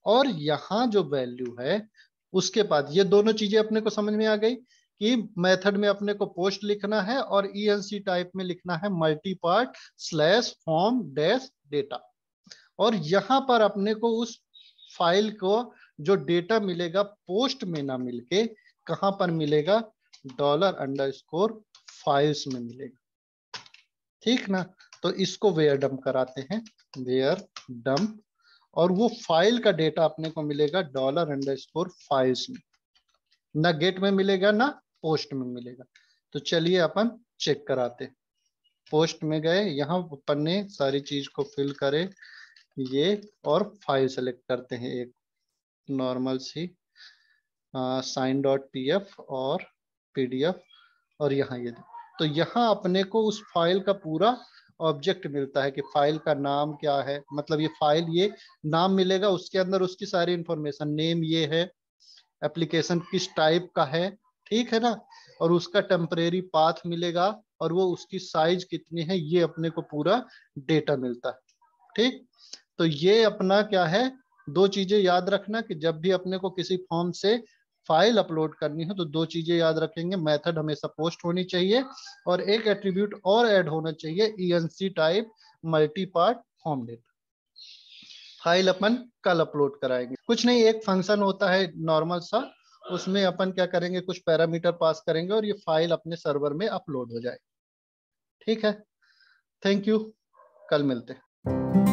और यहाँ जो वैल्यू है उसके बाद ये दोनों चीजें अपने को समझ में आ गई कि मेथड में अपने को पोस्ट लिखना है और ENC टाइप में लिखना है multi part slash form dash data. और यहाँ पर अपने को उस फाइल को जो डेटा मिलेगा पोस्ट में ना मिलके कहां पर मिलेगा, $_ फाइल्स में मिलेगा, ठीक ना। तो इसको वेयर डंप कराते हैं, वेयर डंप, और वो फाइल का डेटा अपने को मिलेगा $_ फाइल्स में, ना गेट में मिलेगा ना पोस्ट में मिलेगा। तो चलिए अपन चेक कराते, पोस्ट में गए, यहाँ अपन ने सारी चीज को फिल करे ये, और फाइल सेलेक्ट करते हैं एक नॉर्मल सी sign.pf और PDF, और यहाँ ये तो यहाँ अपने को उस फाइल का पूरा ऑब्जेक्ट मिलता है कि फाइल का नाम क्या है, मतलब ये फाइल, ये नाम मिलेगा, उसके अंदर उसकी सारी इंफॉर्मेशन, नेम ये है, एप्लीकेशन किस टाइप का है, ठीक है ना, और उसका टेम्परेरी पाथ मिलेगा, और वो उसकी साइज कितनी है, ये अपने को पूरा डेटा मिलता है, ठीक। तो ये अपना क्या है, दो चीजें याद रखना कि जब भी अपने को किसी फॉर्म से फाइल अपलोड करनी हो तो दो चीजें याद रखेंगे, मेथड हमेशा पोस्ट होनी चाहिए और एक एट्रीब्यूट और ऐड होना चाहिए, ENC type multipart form data. File अपन कल अपलोड कराएंगे, कुछ नहीं, एक फंक्शन होता है नॉर्मल सा, उसमें अपन क्या करेंगे, कुछ पैरामीटर पास करेंगे और ये फाइल अपने सर्वर में अपलोड हो जाए, ठीक है। थैंक यू, कल मिलते हैं।